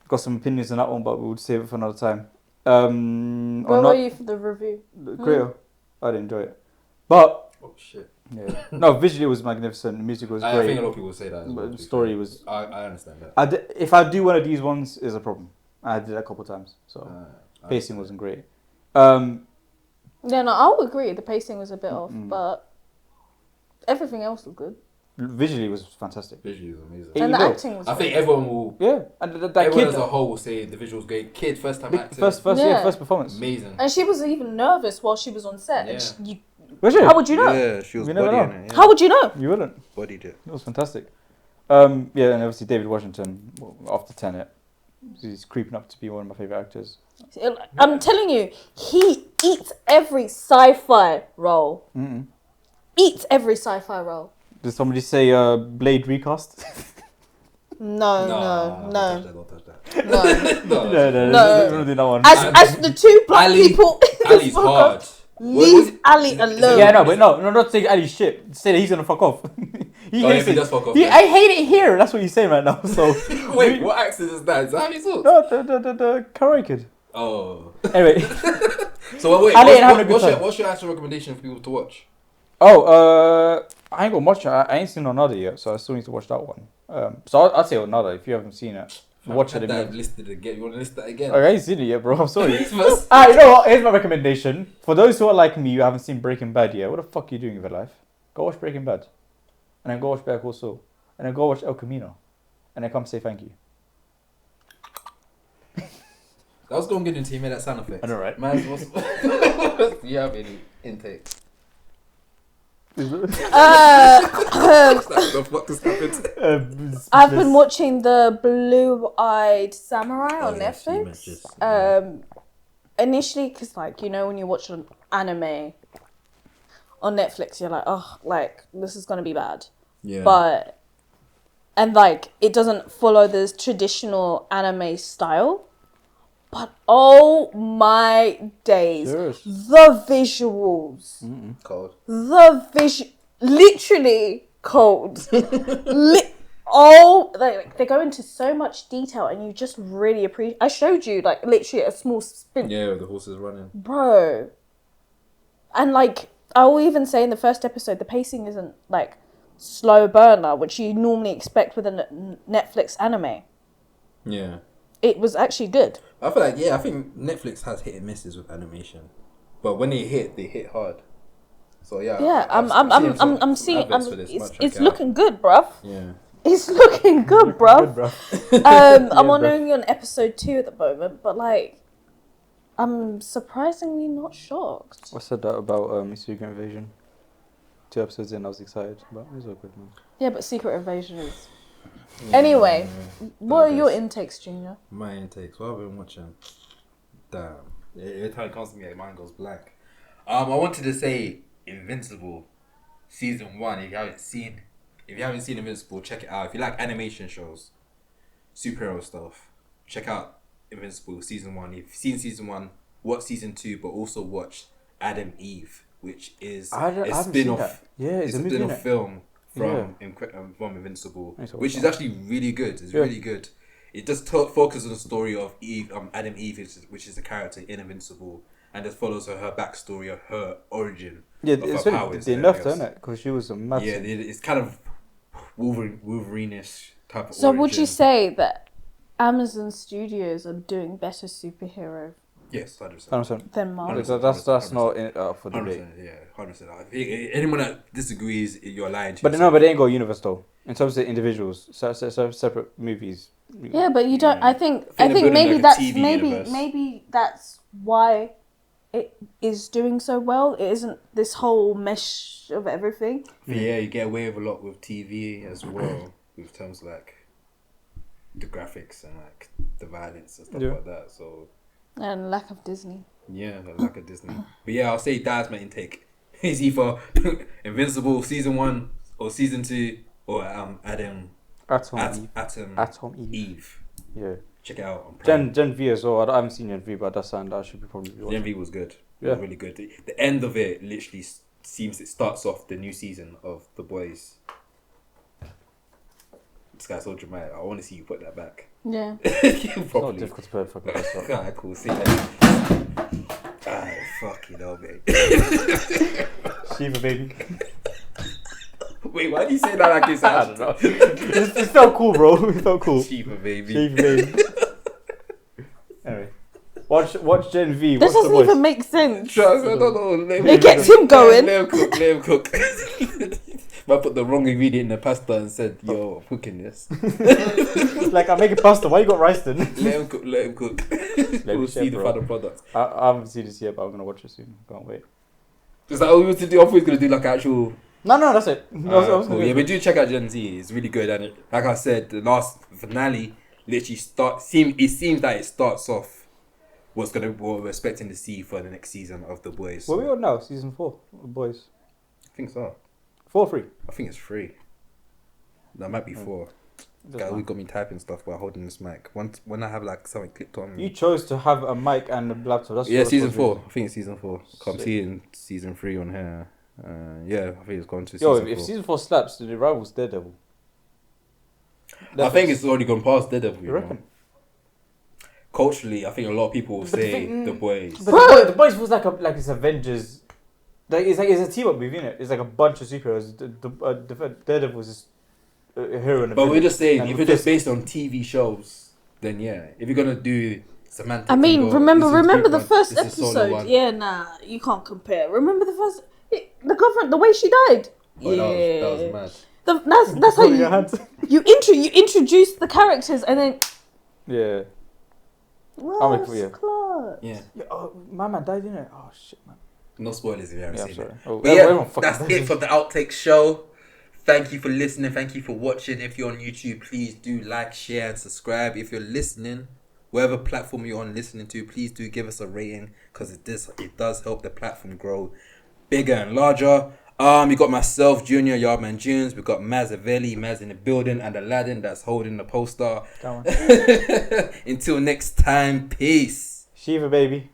Got some opinions on that one, but we'll save it for another time. Where were you for the review? The creator. I didn't enjoy it. But... Oh, shit. Yeah. No, visually it was magnificent. The music was great. I think a lot of people say that as well. But the story was... I understand that. If I do one of these ones, is a problem. I did that a couple of times, so pacing wasn't great. Yeah, no, I'll agree. The pacing was a bit off, but everything else was good. Visually, it was fantastic. Visually, was amazing. And the acting was I think everyone will... Yeah, and that everyone kid... as a whole will say the visuals great. Kid, first time acting. First performance. Amazing. And she was even nervous while she was on set. Yeah. And Was she? How would you know? Yeah, she was You never bodying know. it. Yeah. How would you know? You wouldn't. Bodied it. It was fantastic. Yeah, and obviously David Washington, after Tenet, he's creeping up to be one of my favourite actors. I'm telling you, he eats every sci-fi role. Mm-mm. Eats every sci-fi role. Did somebody say Blade recast? No. Don't touch that. No. Don't do that one. As the two black people, Ali's hard. leave Ali alone. Yeah, no, but no, not saying Ali's shit. Say that he's gonna fuck off. He hates he it. does fuck off. I hate it here. That's what he's saying right now. So wait, what accent is that? Is that how he talks? No, the karaoke kid. Oh. Anyway. So wait, what's your actual recommendation for people to watch? Oh, I ain't gonna watch it. I ain't seen Another yet, so I still need to watch that one. So I'll say Another if you haven't seen it. Watch it. Listed again. You want to list that again? I ain't seen it yet, bro. I'm sorry. You know what? Here's my recommendation. For those who are like me, you haven't seen Breaking Bad yet. What the fuck are you doing with your life? Go watch Breaking Bad. And then go watch Better Call Saul. And then go watch El Camino. And then come say thank you. That was going good until you made that sound effect. I know, right? Man, do you have any intake? I've been watching the Blue-Eyed Samurai on Netflix. Initially, because when you watch an anime on Netflix, you're like, oh, this is gonna be bad. Yeah. It doesn't follow the traditional anime style. But oh my days, the visuals, cold. Literally cold. They go into so much detail, and you just really appreciate. I showed you literally a small spin. Yeah, the horses running, bro. And I will even say in the first episode, the pacing isn't slow burner, which you normally expect with a Netflix anime. Yeah. It was actually good. I feel I think Netflix has hit and misses with animation, but when they hit hard. So yeah. Yeah, I'm seeing. It's looking good, bruv. Yeah. It's looking good, bruv. I'm only on episode 2 at the moment, but I'm surprisingly not shocked. I said that about Secret Invasion. 2 episodes in, I was excited, but it was all good, man. Yeah, but Secret Invasion is. Anyway, what are your intakes, Junior? My intakes. What have I been watching? Damn. Every time it comes to me, mine goes blank. I wanted to say Invincible, season 1. If you haven't seen Invincible, check it out. If you like animation shows, superhero stuff, check out Invincible season 1. If you've seen season 1, watch season 2, but also watch Adam Eve, which is a spin-off. Yeah, it's a spin-off film. From Invincible, which is actually really good. It's really good. It just focuses on the story of Eve, Adam Eve, which is a character in Invincible, and just follows her backstory of her origin. Yeah, of it's her really, powers. they left her, innit? Because she was a massive... Yeah, it's kind of Wolverine-ish type of So would you origin. say that Amazon Studios are doing better superhero Yes, 100%. 100%. than Marvel? 100%. That's not in, for 100%, debate. yeah, 100%. Anyone that disagrees, you're lying to But yourself. no, but they ain't got a universe though. In terms of individuals, separate movies. Yeah, but you don't. Yeah. I think they're building maybe like a that's TV universe. maybe that's why it is doing so well. It isn't this whole mesh of everything. But yeah, you get away with a lot with TV as well, with terms like the graphics and like the violence and stuff like that. So And lack of Disney. yeah, the lack of Disney. But yeah, I'll say that's my intake. It's either Invincible season 1 or season 2 or Atom Eve. Yeah. Check it out on Prime. Gen V as well. I haven't seen Gen V, but that's something that I should be probably watching. Gen V was good. Yeah. It was really good. The end of it literally seems it starts off the new season of The Boys. This guy's so dramatic. I want to see you put that back. Yeah. It's not difficult to put a fucking best up. Alright, cool. See that. Alright, fuck you know, mate. Shiva, baby. Wait, why do you say that like it's I don't know. It felt cool, bro. It felt cool. Shiva, baby. Shiva, baby. Anyway. Watch Gen V. This Watch The doesn't Boys. even make sense. I don't know. It gets him going. Let him cook. I put the wrong ingredient in the pasta and said, yo, I'm cooking this. Like, I'm making pasta. Why you got rice then? Let him cook. We'll see the final product. I haven't seen this yet, but I'm going to watch it soon. Can't wait. Is that all we want to do? I thought we were going to do like actual... No, that's it. Cool. Yeah, but do check out Gen Z. It's really good. And like I said, the last finale literally seems that it starts off what we're expecting to see for the next season of The Boys. Where are we on now? Season 4 of Boys. I think so. 4 or 3? I think it's 3. That might be 4. Guys, we got me typing stuff while holding this mic. When I have like something clicked on me. You chose to have a mic and a laptop. That's Yeah, what season was 4. reason. I think it's season 4. I'm seeing season 3 on here. Yeah, I think it's gone to Yo, season 4. if season 4 slaps, the rival's Daredevil. I think it's already gone past Daredevil. You reckon? Culturally, I think a lot of people will say The Boys. But the Boys feels like it's Avengers. Like it's a team up movie, innit? It's like a bunch of superheroes. Daredevil is just a hero and a But we're villain. just saying, And if with it's just this- based on TV shows, then yeah. If you're gonna do semantics, I mean, and go, remember this the is first this is solo episode? one. Yeah, nah, you can't compare. Remember the first, the way she died. Oh, yeah, that was mad. that's how Put your hands. you introduce the characters and then. Yeah. Well, make for you. Yeah. Oh, my man died, innit? Oh shit, man. No spoilers if you haven't Yeah, I'm seen sorry. it. Oh, But yeah, everyone fucking that's dies. it for the Outtake Show. Thank you for listening. Thank you for watching. If you're on YouTube, please do like, share, and subscribe. If you're listening, whatever platform you're on listening to, please do give us a rating because it does help the platform grow bigger and larger. We got myself, Junior Yardman Junes. We got Maz Avelli, Maz in the building, and Aladdin that's holding the poster. Come on. Until next time, peace. Shiva, baby.